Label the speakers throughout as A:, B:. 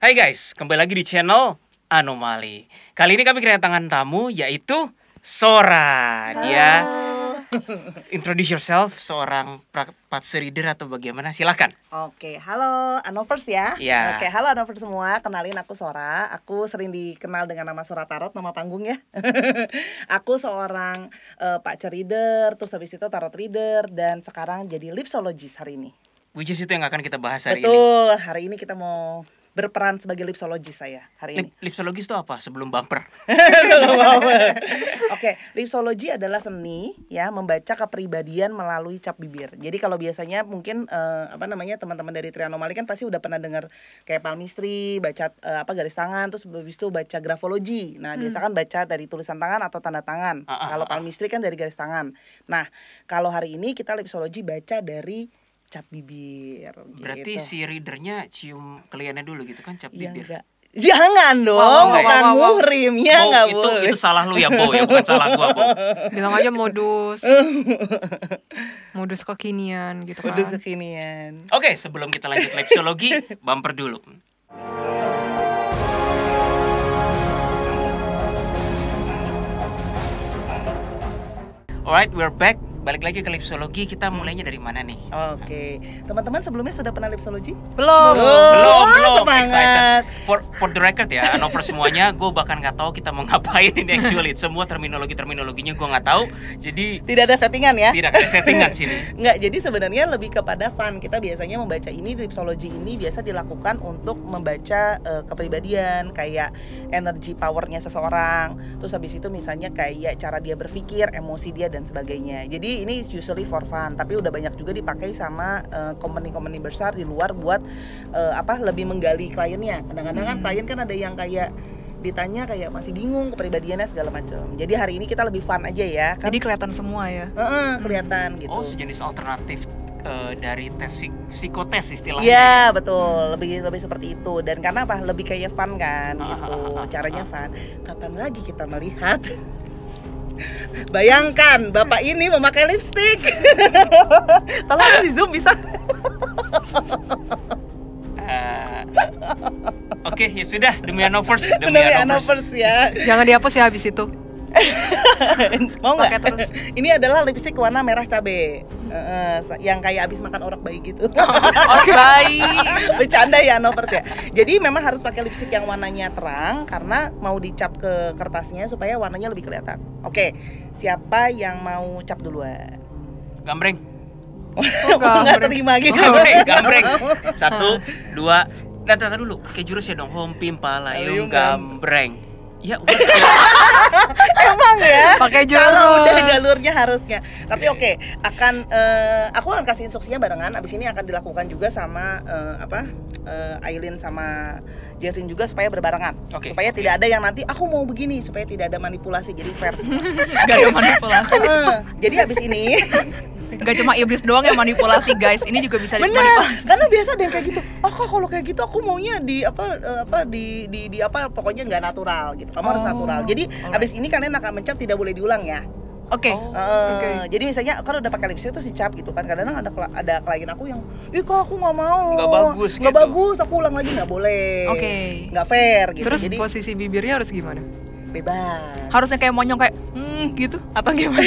A: Hai guys, kembali lagi di channel Anomali. Kali ini kami kedatangan tamu yaitu Sora. Dia introduce yourself, seorang Patsu reader atau bagaimana? Silahkan.
B: Oke, halo Anovers ya.
A: Iya.
B: Oke, halo Anovers semua. Kenalin aku Sora. Aku sering dikenal dengan nama Sora Tarot, nama panggung ya. Aku seorang Patsu reader, terus habis itu tarot reader, dan sekarang jadi lipsologist hari ini.
A: Which is itu yang akan kita bahas hari ini.
B: Betul, hari ini kita mau berperan sebagai lipsologist saya hari ini.
A: Lipsologis itu apa? Sebelum bumper.
B: Oke, lipsologi adalah seni ya membaca kepribadian melalui cap bibir. Jadi kalau biasanya mungkin teman-teman dari Trianomali kan pasti udah pernah dengar kayak palmistry, baca garis tangan, terus habis itu baca grafologi. Nah, biasa kan baca dari tulisan tangan atau tanda tangan. Kalau palmistry kan dari garis tangan. Nah, kalau hari ini kita lipsologi baca dari cap bibir.
A: Berarti
B: gitu.
A: si readernya cium kliennya dulu gitu kan, cap bibir.
B: Enggak. Jangan dong, bukan muhrimnya nggak boleh.
A: Itu salah lu ya, Bo, ya bukan salah gua, Bo.
C: Bilang aja modus kekinian gitu kan.
B: Modus kekinian.
A: Oke, sebelum kita lanjut lipsologi, bumper dulu. Alright, we're back. Balik lagi ke lipsologi, kita mulainya dari mana nih?
B: Oke, teman-teman sebelumnya sudah pernah lipsologi?
C: Belum.
A: Belum.
B: Semangat.
A: Excited. For the record ya, Anover semuanya, gue bahkan nggak tahu kita mau ngapain ini actually. Semua terminologinya gue nggak tahu. Jadi
B: tidak ada settingan ya?
A: Tidak ada settingan sini.
B: Nggak, jadi sebenarnya lebih kepada fun. Kita biasanya membaca ini, lipsologi ini biasa dilakukan untuk membaca kepribadian, kayak energy powernya seseorang. Terus habis itu misalnya kayak cara dia berpikir, emosi dia dan sebagainya. Jadi ini usually for fun, tapi udah banyak juga dipakai sama company besar di luar buat lebih menggali kliennya. Kadang-kadang kan klien kan ada yang kayak ditanya kayak masih bingung kepribadiannya segala macam. Jadi hari ini kita lebih fun aja ya. Kan?
C: Jadi kelihatan semua ya.
B: Kelihatan gitu.
A: Oh, sejenis alternatif dari tes psikotes istilahnya.
B: Iya, betul. Lebih seperti itu. Dan karena apa? Lebih kayak fun kan gitu. Caranya fun. Kapan lagi kita melihat bayangkan bapak ini memakai lipstick. Tolong di zoom bisa.
A: Oke, ya sudah, demi Anovers
B: ya.
C: Jangan dihapus ya habis itu.
B: Mau nggak?
C: Terus.
B: Ini adalah lipstick warna merah cabe, yang kayak abis makan orok bayi gitu.
C: Bayi.
B: Bercanda ya Anovers ya. Jadi memang harus pakai lipstick yang warnanya terang karena mau dicap ke kertasnya supaya warnanya lebih kelihatan. Oke, siapa yang mau cap duluan?
A: Gambreng.
B: Nggak terima gitu.
A: Gambreng. 1, 2. Ntar dulu, pakai jurus ya dong. Hom Pimpalayung Gambreng. Ya udah.
B: Emang ya.
C: Pakai jurus.
B: Kalau udah jalurnya harusnya. Tapi oke, aku akan kasih instruksinya barengan. Abis ini akan dilakukan juga sama Aileen sama Jessin juga supaya berbarengan. Supaya tidak ada yang nanti aku mau begini, supaya tidak ada manipulasi. Jadi fair semua.
C: Gak ada manipulasi.
B: Jadi abis ini
C: gak cuma iblis doang yang manipulasi guys, ini juga bisa dimanipulasi.
B: Karena biasa ada yang kayak gitu. Kalau kayak gitu aku maunya di pokoknya nggak natural gitu. Kamu harus natural. Jadi abis ini kalian akan mencap tidak boleh diulang ya.
C: Oke.
B: Jadi misalnya kalau udah pakai lipstick tuh dicap gitu kan. Kadang-kadang ada klien aku yang, kok aku nggak mau. Nggak bagus. Aku ulang lagi nggak boleh. Nggak fair gitu.
C: Terus
B: jadi
C: posisi bibirnya harus gimana?
B: Bebas.
C: Harusnya kayak monyong kayak gitu atau gimana?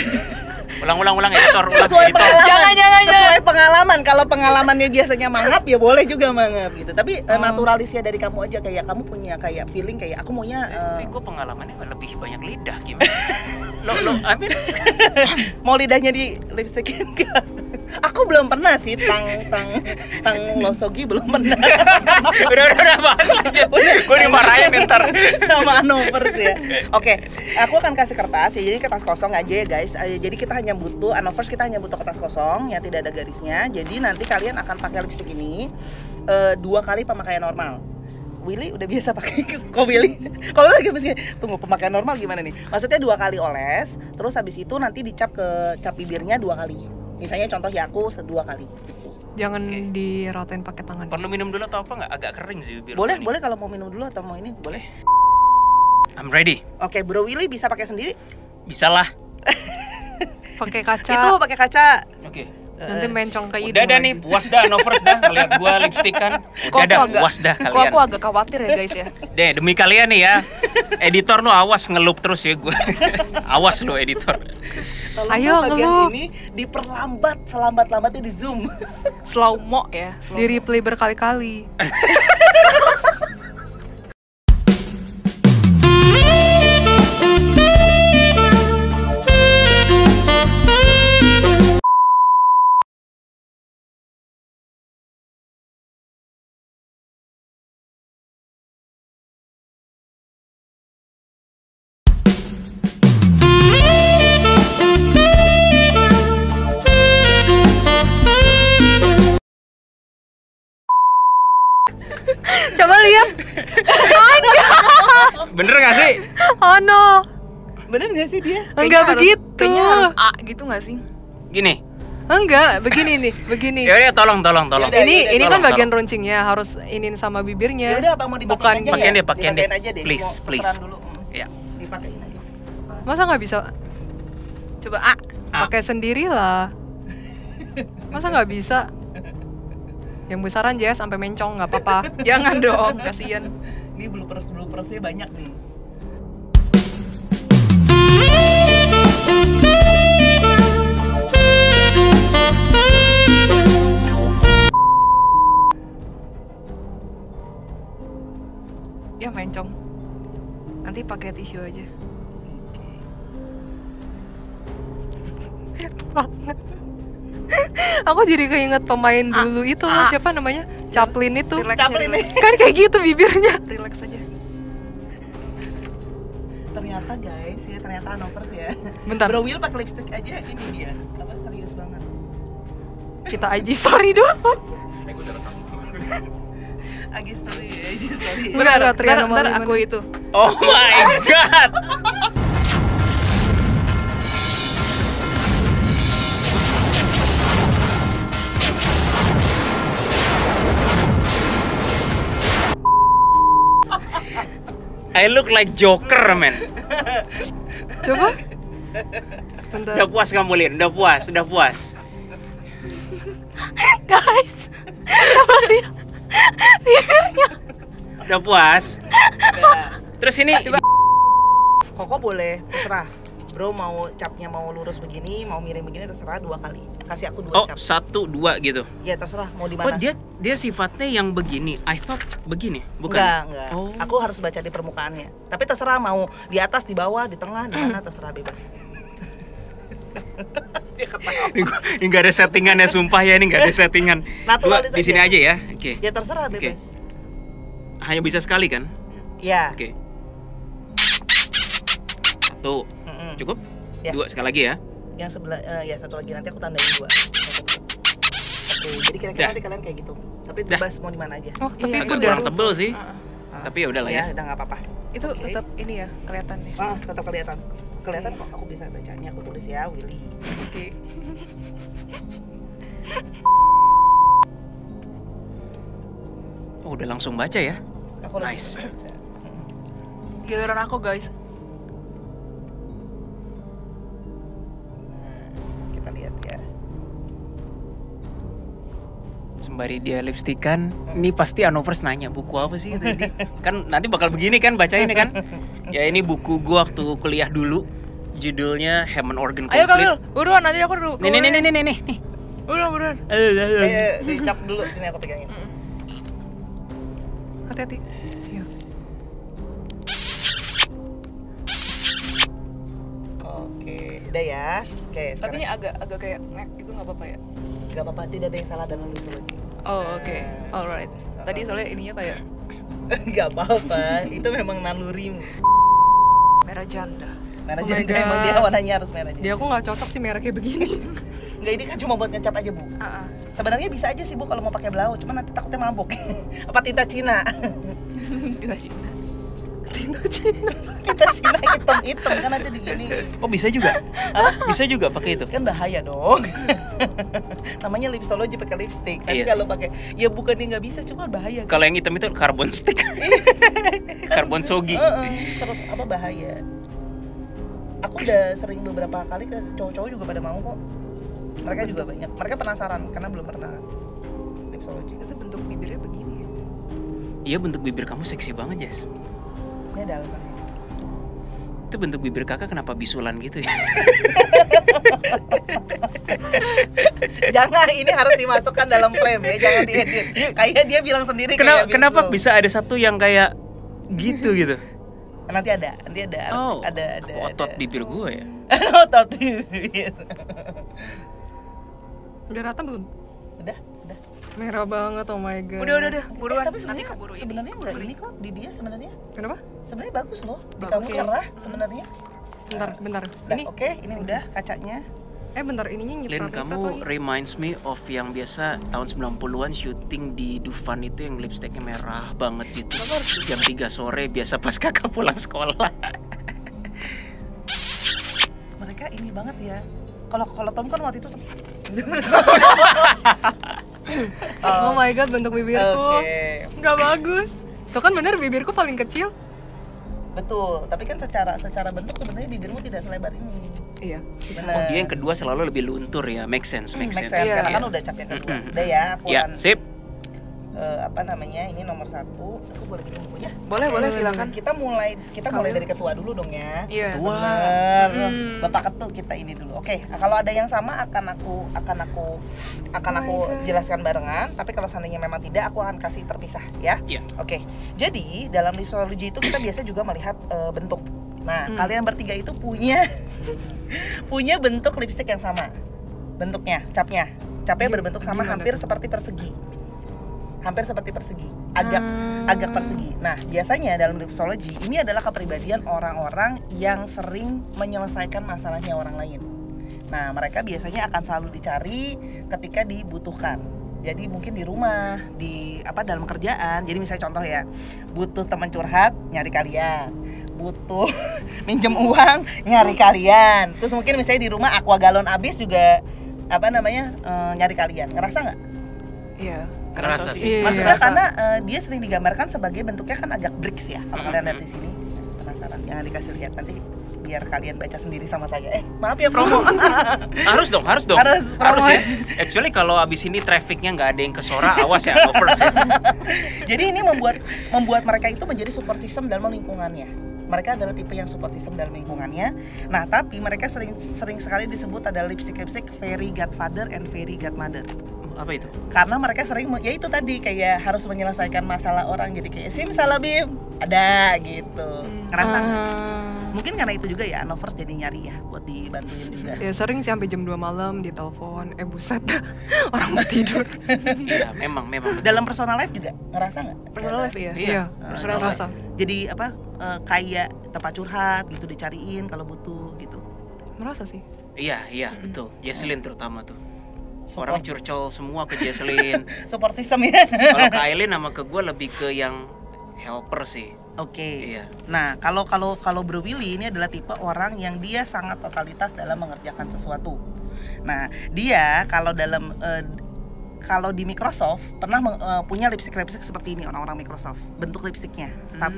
A: Ulang editor.
B: Sesuai pengalaman.
C: Jangan.
B: Sesuai pengalaman. Kalau pengalamannya biasanya mangap ya boleh juga mangap gitu. Tapi naturalisnya dari kamu aja, kayak kamu punya kayak feeling kayak aku maunya.
A: Tapi gue pengalamannya lebih banyak lidah gimana? Lo Amin?
B: Mau lidahnya di lipstickin enggak? Aku belum pernah sih tang losogi belum pernah.
A: udah bahas aja. Gue dimarahin ntar
B: sama Anovers ya. Oke, aku akan kasih kertas ya. Jadi kertas kosong aja ya guys. Jadi kita hanya butuh Anovers, kita hanya butuh kertas kosong yang tidak ada garisnya. Jadi nanti kalian akan pakai lipstick ini 2 kali pemakaian normal. Willy udah biasa pakai. Kok Willy lagi mesti tunggu pemakaian normal gimana nih? Maksudnya 2 kali oles, terus habis itu nanti dicap ke cap bibirnya 2 kali. Misalnya contoh ya aku 2 kali.
C: Jangan diratain pakai tangan.
A: Perlu minum dulu atau apa nggak? Agak kering sih bibir.
B: Boleh kalau mau minum dulu atau mau ini boleh.
A: I'm ready.
B: Oke, Bro Willy bisa pakai sendiri?
A: Bisa lah.
C: Pakai kaca.
B: Itu pakai kaca.
A: Oke.
C: Nanti mencong ke hidung.
A: Udah dah nih,
C: lagi.
A: puas dah Novers dah ngeliat gua lipstikan.
C: Kok
A: Udah
C: aku
A: dah,
C: agak-
A: puas dah
C: Kok
A: kalian.
C: aku agak khawatir ya guys ya.
A: Deh, demi kalian nih ya. Editor lu awas ngelup terus ya gue. Awas lu editor.
B: Tolong
C: Ayo,
B: bagian
C: ngelup.
B: ini diperlambat, selambat-lambatnya di zoom.
C: Slow mo ya. Di replay berkali-kali. Coba lihat.
A: Bener gak sih?
C: Oh no.
B: Bener gak sih dia?
C: Enggak begitu. Kayaknya harus A gitu nggak sih?
A: Gini.
C: Enggak, begini nih, begini.
A: Ya udah tolong.
B: Yaudah,
C: Ini kan
A: tolong,
C: bagian
A: tolong.
C: runcingnya harus inin sama
B: Ya
C: bibirnya.
B: udah apa mau dipakai
C: Bukan
B: aja
A: pakein
B: ya?
A: deh, pakein deh.
B: Dipakein aja deh.
A: Please,
B: Mau
A: please.
B: tukeran dulu.
A: Ya.
B: Dipakein aja.
C: Masa nggak bisa? Coba A. Pakai sendiri lah. Masa nggak bisa? Yang besaran Jess sampai mencong nggak apa-apa. Jangan dong, kasihan.
B: Ini bloopersnya banyak nih.
C: Ya mencong. Nanti pakai tisu aja. Banget. Aku jadi keinget pemain dulu itu loh, siapa namanya? Chaplin itu.
B: Chaplin nih.
C: Kan kayak gitu bibirnya. Relax aja.
B: Ternyata guys, ya ternyata Novers ya.
C: Bentar.
B: Bro Will pakai lipstick aja ini dia. Apa serius banget.
C: Kita IG story dulu.
B: IG story ya, IG story.
C: Bentar, bentar aku itu.
A: Oh my god. I look like Joker, man.
C: Coba. Bentar.
A: Udah puas kamu, Lin? Udah puas, udah puas.
C: Guys. Coba lihat. Bibirnya.
A: Udah puas. Terus ini
B: Koko boleh, terserah. Bro mau capnya mau lurus begini, mau miring begini terserah 2 kali. Kasih aku 2
A: oh,
B: cap.
A: 1, 2 gitu.
B: Ya terserah mau di
A: Oh,
B: mana.
A: dia sifatnya yang begini. I thought begini, bukan?
B: Enggak.
A: Oh.
B: Aku harus baca di permukaannya. Tapi terserah mau di atas, di bawah, di tengah, di mana terserah bebas. Dia ketawa.
A: Ini nggak ada settingannya, sumpah ya, ini nggak ada settingan.
B: Naturalis
A: Di sini
B: aja.
A: aja ya. Oke.
B: Ya terserah bebas.
A: Hanya bisa sekali kan?
B: Ya.
A: Oke. 1.
B: Mm-mm.
A: Cukup?
B: Ya.
A: 2 sekali lagi ya.
B: Yang sebelah ya satu lagi nanti aku tandain 2. Oke, jadi kira-kira
A: Dah.
B: nanti kalian kayak gitu. Tapi
A: Dah.
B: bebas mau di mana aja.
C: Oh, tapi
A: Agak
C: itu
A: kurang
C: udah.
A: tebel sih.
B: Ah,
A: Tapi ya udahlah ya.
B: udah nggak apa-apa.
C: Itu
B: Oke.
C: tetap ini ya kelihatan nih.
B: Tetap kelihatan. Kelihatan kok, aku bisa bacanya. Aku tulis ya, Willy.
C: Oke.
A: Oh, udah langsung baca ya.
B: Aku lagi
A: Nice.
B: baca.
C: Giliran aku guys.
B: Kita lihat ya.
A: Sembari dia lipstikan, ini pasti Anovers nanya buku apa sih tadi? Kan nanti bakal begini kan bacainnya kan? Ya ini buku gua waktu kuliah dulu. Judulnya Hammond Organ
C: Ayo
A: Complete.
C: Kamil, buruan nanti aku dulu.
A: Nih.
C: Buruan.
B: Dicap dulu sini aku pegangin.
C: Hati-hati. Iya.
B: Oke, udah ya. Oke,
C: Tapi
B: sekarang
C: ini agak kayak nek gitu nggak apa-apa ya?
B: nggak apa-apa, tidak ada yang salah dalam psikologi.
C: Oh oke, alright. Tadi soalnya ininya kayak
B: Nggak apa-apa, itu memang nalurimu.
C: merah janda.
B: Merah
C: Oh my
B: janda emang
C: God.
B: dia warnanya harus merah janda.
C: Dia aku nggak cocok sih merah kayak begini.
B: Nggak, ini kan cuma buat ngecap aja, Bu. Sebenarnya bisa aja sih, Bu, kalau mau pakai blau, cuman nanti takutnya mabuk. Apa tinta Cina?
C: Kita Cina.
B: Tinta Cina hitam-hitam kan nanti digini.
A: Oh, bisa juga. Bisa juga pakai itu.
B: Kan bahaya dong. Namanya lipsologi pakai lipstick. Tapi
A: Iya
B: kalau pakai ya bukannya nggak bisa, cuma bahaya.
A: Kalau yang hitam itu karbon stick. Karbon sogi.
B: Terus apa bahaya? Aku udah sering beberapa kali ke cowok-cowok juga pada mau kok. Mereka juga banyak. Mereka penasaran karena belum pernah lipsologi.
C: Itu bentuk bibirnya begini ya.
A: Iya, bentuk bibir kamu seksi banget, Jess.
B: Ini ada alasannya.
A: Itu bentuk bibir kakak kenapa bisulan gitu ya?
B: Jangan, ini harus dimasukkan dalam frame ya, jangan diedit. Kayak dia bilang sendiri
A: Kenapa bisa ada satu yang kayak gitu gitu?
B: Nanti ada.
A: Oh,
B: ada.
A: otot bibir gue ya.
B: Otot bibir.
C: Udah rata belum?
B: Udah.
C: Merah banget, oh my god.
D: Udah, buruan.
B: Tapi
D: Nanti
B: sebenarnya
D: keburu
B: sebenarnya enggak ini kok di dia sebenarnya.
C: Kenapa?
B: Sebenarnya bagus loh. Di
C: Bagus
B: kamu
C: ya.
B: cerah sebenarnya.
C: Bentar.
B: Udah,
C: Ini
B: oke, ini udah kacanya.
C: bentar, ininya
A: Lin,
C: nyiprat
A: kamu reminds me of yang biasa tahun 90-an syuting di Dufan itu yang lipstiknya merah banget gitu. Jam 3 sore biasa pas kakak pulang sekolah.
B: Mereka ini banget ya. Kalau Tom kan waktu itu
C: Oh my god, bentuk bibirku.
B: Oke.
C: Nggak bagus. Tuh kan bener bibirku paling kecil.
B: Betul, tapi kan secara bentuk sebenarnya bibirmu tidak selebar ini.
C: Iya.
B: Benar.
A: Oh, dia yang kedua selalu lebih luntur ya. Make sense.
B: Make sense,
C: Iya.
B: karena kan udah cap yang kedua. Udah ya, aku
A: Ya, sip.
B: apa namanya? Ini nomor 1. Aku boleh bikin bukunya?
D: Boleh, silakan.
B: Kita mulai dari ketua dulu dong ya.
C: Iya.
A: Tua.
B: Bener.
D: Hmm.
B: Bapak ketua kita ini dulu. Oke, kalau ada yang sama akan aku jelaskan barengan, tapi kalau seandainya memang tidak, aku akan kasih terpisah ya.
A: Iya.
B: Oke. Jadi, dalam lipsologi itu kita biasa juga melihat bentuk. Nah, kalian bertiga itu punya bentuk lipstik yang sama. Bentuknya, capnya berbentuk sama,
C: Gimana
B: hampir
C: tuh?
B: seperti persegi. Agak persegi. Nah, biasanya dalam lipsologi ini adalah kepribadian orang-orang yang sering menyelesaikan masalahnya orang lain. Nah, mereka biasanya akan selalu dicari ketika dibutuhkan. Jadi mungkin di rumah, dalam kerjaan. Jadi misalnya contoh ya, butuh teman curhat, nyari kalian. Butuh minjem uang, nyari kalian. Terus mungkin misalnya di rumah aqua galon habis juga nyari kalian. Ngerasa nggak?
C: Iya.
A: Ngerasa sih.
C: Iya.
B: Maksudnya karena dia sering digambarkan sebagai bentuknya kan agak bricks ya. Kalau kalian lihat di sini, penasaran? Jangan dikasih lihat nanti biar kalian baca sendiri sama saya. Maaf ya promo.
A: Harus dong.
B: Harus
A: ya. Actually kalau abis ini trafficnya nggak ada yang ke Sora, awas ya, overs ya.
B: Jadi ini membuat mereka itu menjadi support system dalam lingkungannya. Mereka adalah tipe yang support system dalam lingkungannya. Nah, tapi mereka sering sekali disebut adalah lipstick fairy godfather and fairy godmother.
A: Apa itu?
B: Karena mereka sering, ya itu tadi kayak harus menyelesaikan masalah orang, jadi kayak simsalabim ada gitu. Ngerasa nggak? Mungkin karena itu juga ya, Anovers jadi nyari ya buat dibantuin juga.
C: Ya sering sih sampai jam 2 malam ditelepon. Buset, orang mau tidur.
A: Ya, memang.
B: Dalam personal life juga ngerasa nggak?
C: Personal life ya?
A: Iya.
C: Personal life.
B: Jadi kayak tempat curhat gitu dicariin kalau butuh gitu.
C: Merasa sih.
A: Iya, betul. Jesslyn terutama tuh.
B: Support.
A: Orang curcol semua ke Jesslyn.
B: Support system ya.
A: Kalau ke Aileen sama ke gue lebih ke yang helper sih.
B: Oke.
A: Iya.
B: Nah, kalau Bro Willy ini adalah tipe orang yang dia sangat totalitas dalam mengerjakan sesuatu. Nah, dia kalau di Microsoft pernah punya lipstick seperti ini, orang-orang Microsoft. Bentuk lipstiknya,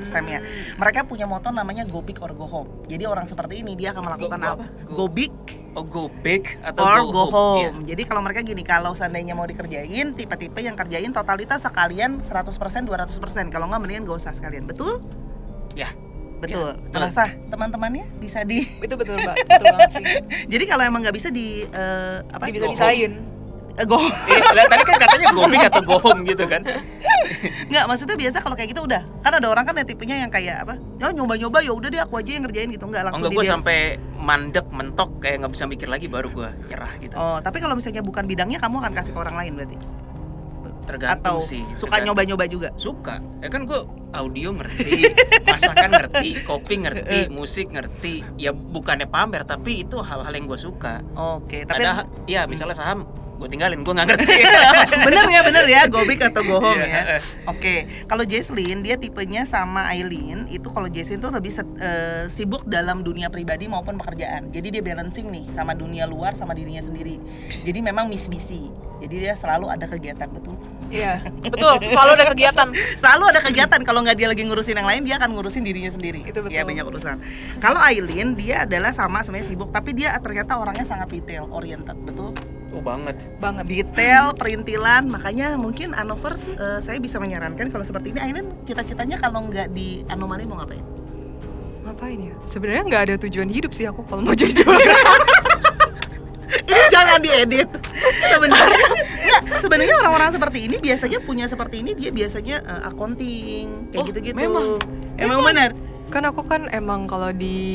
B: stemnya. Mereka punya moto namanya go big or go home. Jadi orang seperti ini dia akan melakukan apa? Go big
A: Oh, go big atau
B: or
A: go
B: go home.
A: Iya.
B: Jadi kalau mereka gini, kalau seandainya mau dikerjain, tipe-tipe yang kerjain totalitas sekalian 100%, 200%. Kalau nggak mendingan gak usah sekalian. Betul?
A: Ya.
B: Betul.
A: Ya, betul.
B: Terasa teman-temannya bisa di
D: Itu betul, Mbak. Betul banget sih.
B: Jadi kalau emang nggak bisa
D: Bisa-bisain.
B: go
A: Iya, tadi kan katanya go big atau go home gitu kan.
B: nggak, maksudnya biasa kalau kayak gitu udah, kan ada orang kan yang tipenya yang kayak apa, ya nyoba-nyoba, ya udah deh aku aja yang ngerjain gitu, nggak langsung
A: Gue sampai mandek, mentok, kayak nggak bisa mikir lagi baru gue nyerah gitu.
B: Oh, tapi kalau misalnya bukan bidangnya, kamu akan kasih ke orang lain berarti?
A: Tergantung
B: Atau
A: sih.
B: suka nyoba-nyoba juga?
A: Suka. Ya kan gue audio ngerti, masakan ngerti, kopi ngerti, musik ngerti. Ya bukannya pamer, tapi itu hal-hal yang gue suka.
B: Oke, tapi
A: Ya misalnya saham, gue tinggalin, gue nggak ngerti.
B: bener ya, go big atau go home
A: Iya.
B: ya. Oke, kalau Jesslyn dia tipenya sama Aileen itu, kalau Jesslyn tuh lebih sibuk dalam dunia pribadi maupun pekerjaan. Jadi dia balancing nih sama dunia luar sama dirinya sendiri. Jadi memang miss busy. Jadi dia selalu ada kegiatan, betul?
D: Iya, betul. Selalu ada kegiatan.
B: Selalu ada kegiatan. Kalau nggak dia lagi ngurusin yang lain, dia akan ngurusin dirinya sendiri.
D: Itu betul.
B: Ya, banyak urusan. Kalau Aileen dia adalah sama sebenarnya sibuk, tapi dia ternyata orangnya sangat detail oriented, betul?
A: Oh banget.
D: Banget.
B: Detail, perintilan, makanya mungkin Anovers saya bisa menyarankan kalau seperti ini. Aileen cita-citanya kalau nggak di Anomali mau ngapain?
C: Ngapain ya? Sebenarnya nggak ada tujuan hidup sih aku kalau mau jujur.
B: Ini jangan diedit. Sebenarnya orang-orang seperti ini biasanya punya seperti ini, dia biasanya accounting kayak gitu-gitu. Emang benar.
C: Kan aku kan emang kalau di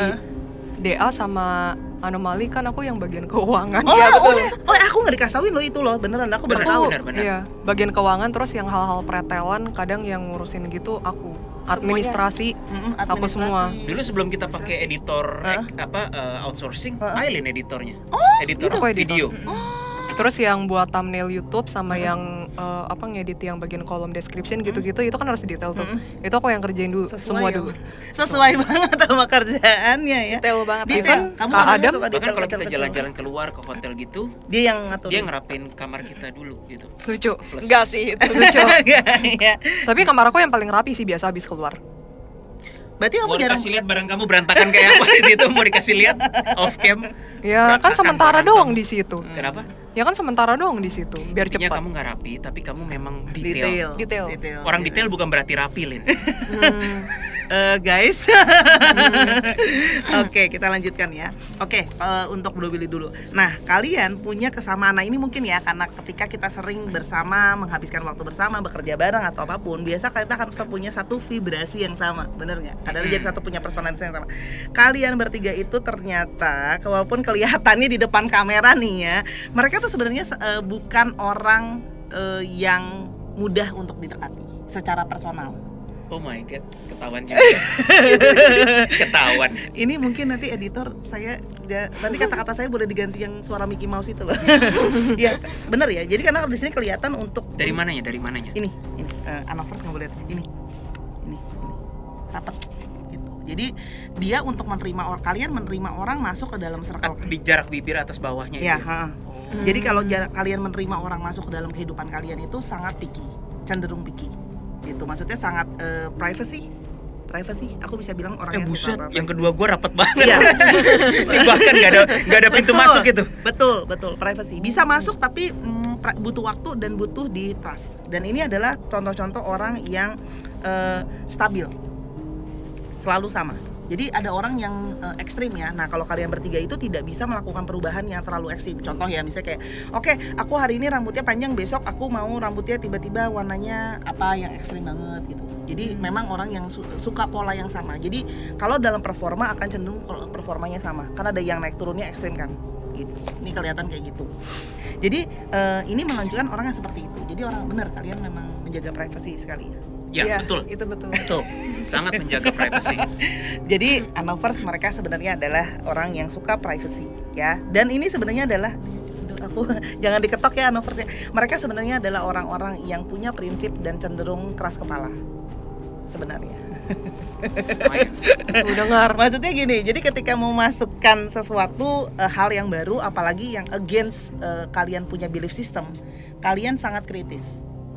C: DA sama Anomali kan aku yang bagian keuangan.
B: Oh,
D: Iya, betul.
B: aku nggak dikasih tauin loh itu loh, beneran aku baru tahu.
A: Benar.
C: Iya, bagian keuangan, terus yang hal-hal pretelan kadang yang ngurusin gitu aku. Administrasi, aku semua.
A: Dulu sebelum kita pakai editor outsourcing, Aileen editornya. Editor
C: gitu? Aku editor.
A: video.
C: Terus yang buat thumbnail YouTube sama yang ngedit yang bagian kolom description gitu-gitu itu kan harus detail tuh. Itu aku yang kerjain dulu semua dulu.
B: Sesuai banget sama kerjaannya ya.
D: Detail banget.
C: Even
B: Kamu
C: Kak
B: orangnya
C: Adam,
B: suka
A: Bahkan
B: detail,
A: kalau kita
B: kecil-kecil.
A: jalan-jalan keluar ke hotel gitu,
B: dia yang ngatur.
A: dia ngerapin kamar kita dulu gitu.
C: lucu.
A: Plus-
D: Enggak sih.
C: Lucu.
B: Iya.
C: Tapi kamar aku yang paling rapi sih biasa habis keluar.
B: Berarti kamu
A: Mau
B: jarang
A: dikasih lihat barang kamu berantakan kayak apa di situ, mau dikasih lihat off cam.
C: Ya kan
A: Berantakan
C: sementara
A: barang
C: doang
A: kamu.
C: di situ.
A: Kenapa?
C: Ya kan sementara doang di situ, biar
A: Intinya
C: cepat.
A: kamu nggak rapi, tapi kamu memang detail.
B: detail.
A: Orang detail bukan berarti rapi, Lin.
C: Hmm.
B: Guys. Oke, kita lanjutkan ya. Oke, untuk Bro Billy dulu. Nah, kalian punya kesamaan. Nah, ini mungkin ya karena ketika kita sering bersama, menghabiskan waktu bersama, bekerja bareng atau apapun, biasa kita akan punya satu vibrasi yang sama, bener nggak? Kadang jadi satu punya personalitas yang sama. Kalian bertiga itu ternyata, walaupun kelihatannya di depan kamera nih ya, mereka tuh sebenarnya bukan orang yang mudah untuk didekati secara personal.
A: Oh my god, ketahuan juga. Ketahuan.
B: Ini mungkin nanti editor nanti kata-kata saya boleh diganti yang suara Mickey Mouse itu loh. Iya, bener ya. Jadi karena di sini kelihatan untuk
A: Dari mananya? Dari mananya?
B: ini Anovers nggak boleh lihat. Ini rapat gitu. Jadi dia untuk menerima kalian menerima orang masuk ke dalam circle.
A: Di jarak bibir atas bawahnya
B: Ya,
A: itu.
B: Jadi kalau kalian menerima orang masuk ke dalam kehidupan kalian itu sangat picky, cenderung picky. Gitu. Maksudnya sangat privacy. Aku bisa bilang orangnya
A: Buset,
B: suka
A: yang
B: privacy.
A: kedua gua rapat banget.
B: Iya.
A: Ini bahkan nggak ada pintu masuk gitu.
B: Betul, privacy. Bisa masuk tapi butuh waktu dan butuh di trust. Dan ini adalah contoh-contoh orang yang stabil. Selalu sama. Jadi ada orang yang ekstrim ya. Nah kalau kalian bertiga itu tidak bisa melakukan perubahan yang terlalu ekstrim. Contoh ya misalnya kayak, oke, aku hari ini rambutnya panjang, besok aku mau rambutnya tiba-tiba warnanya apa yang ekstrim banget gitu. Jadi memang orang yang suka pola yang sama. Jadi kalau dalam performa akan cenderung performanya sama. Karena ada yang naik turunnya ekstrim kan. Gitu. Ini kelihatan kayak gitu. Jadi ini menunjukkan orang yang seperti itu. Jadi orang benar kalian memang menjaga privasi sekali ya.
A: Ya,
D: Iya,
A: betul.
D: Itu betul.
A: Betul. Sangat menjaga privasi.
B: Jadi Anovers mereka sebenarnya adalah orang yang suka privacy ya. Dan ini sebenarnya adalah aku jangan diketok ya Anovers ya. Mereka sebenarnya adalah orang-orang yang punya prinsip dan cenderung keras kepala. Sebenarnya.
C: Aku dengar.
B: Maksudnya gini, jadi ketika memasukkan sesuatu hal yang baru apalagi yang against kalian punya belief system, kalian sangat kritis.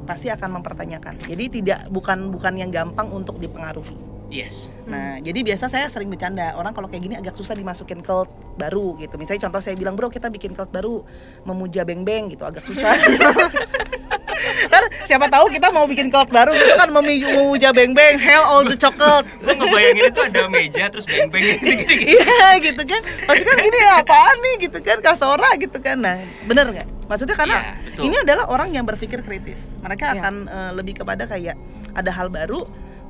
B: Pasti akan mempertanyakan. Jadi bukan yang gampang untuk dipengaruhi.
A: Yes.
B: Nah, jadi biasa saya sering bercanda, orang kalau kayak gini agak susah dimasukin cult baru gitu. Misalnya contoh saya bilang, bro kita bikin cult baru, memuja Beng Beng gitu, agak susah. Kan siapa tahu kita mau bikin cult baru gitu kan, memuja Beng Beng, hell all the chocolate.
A: Lu ngebayangin itu ada meja terus beng-beng gitu.
B: Iya gitu kan, maksudnya kan ini apaan nih gitu kan, Kasora gitu kan. Nah bener nggak? Maksudnya karena
A: Iya, betul.
B: ini adalah orang yang berpikir kritis. Mereka
C: Iya.
B: akan lebih kepada kayak ada hal baru.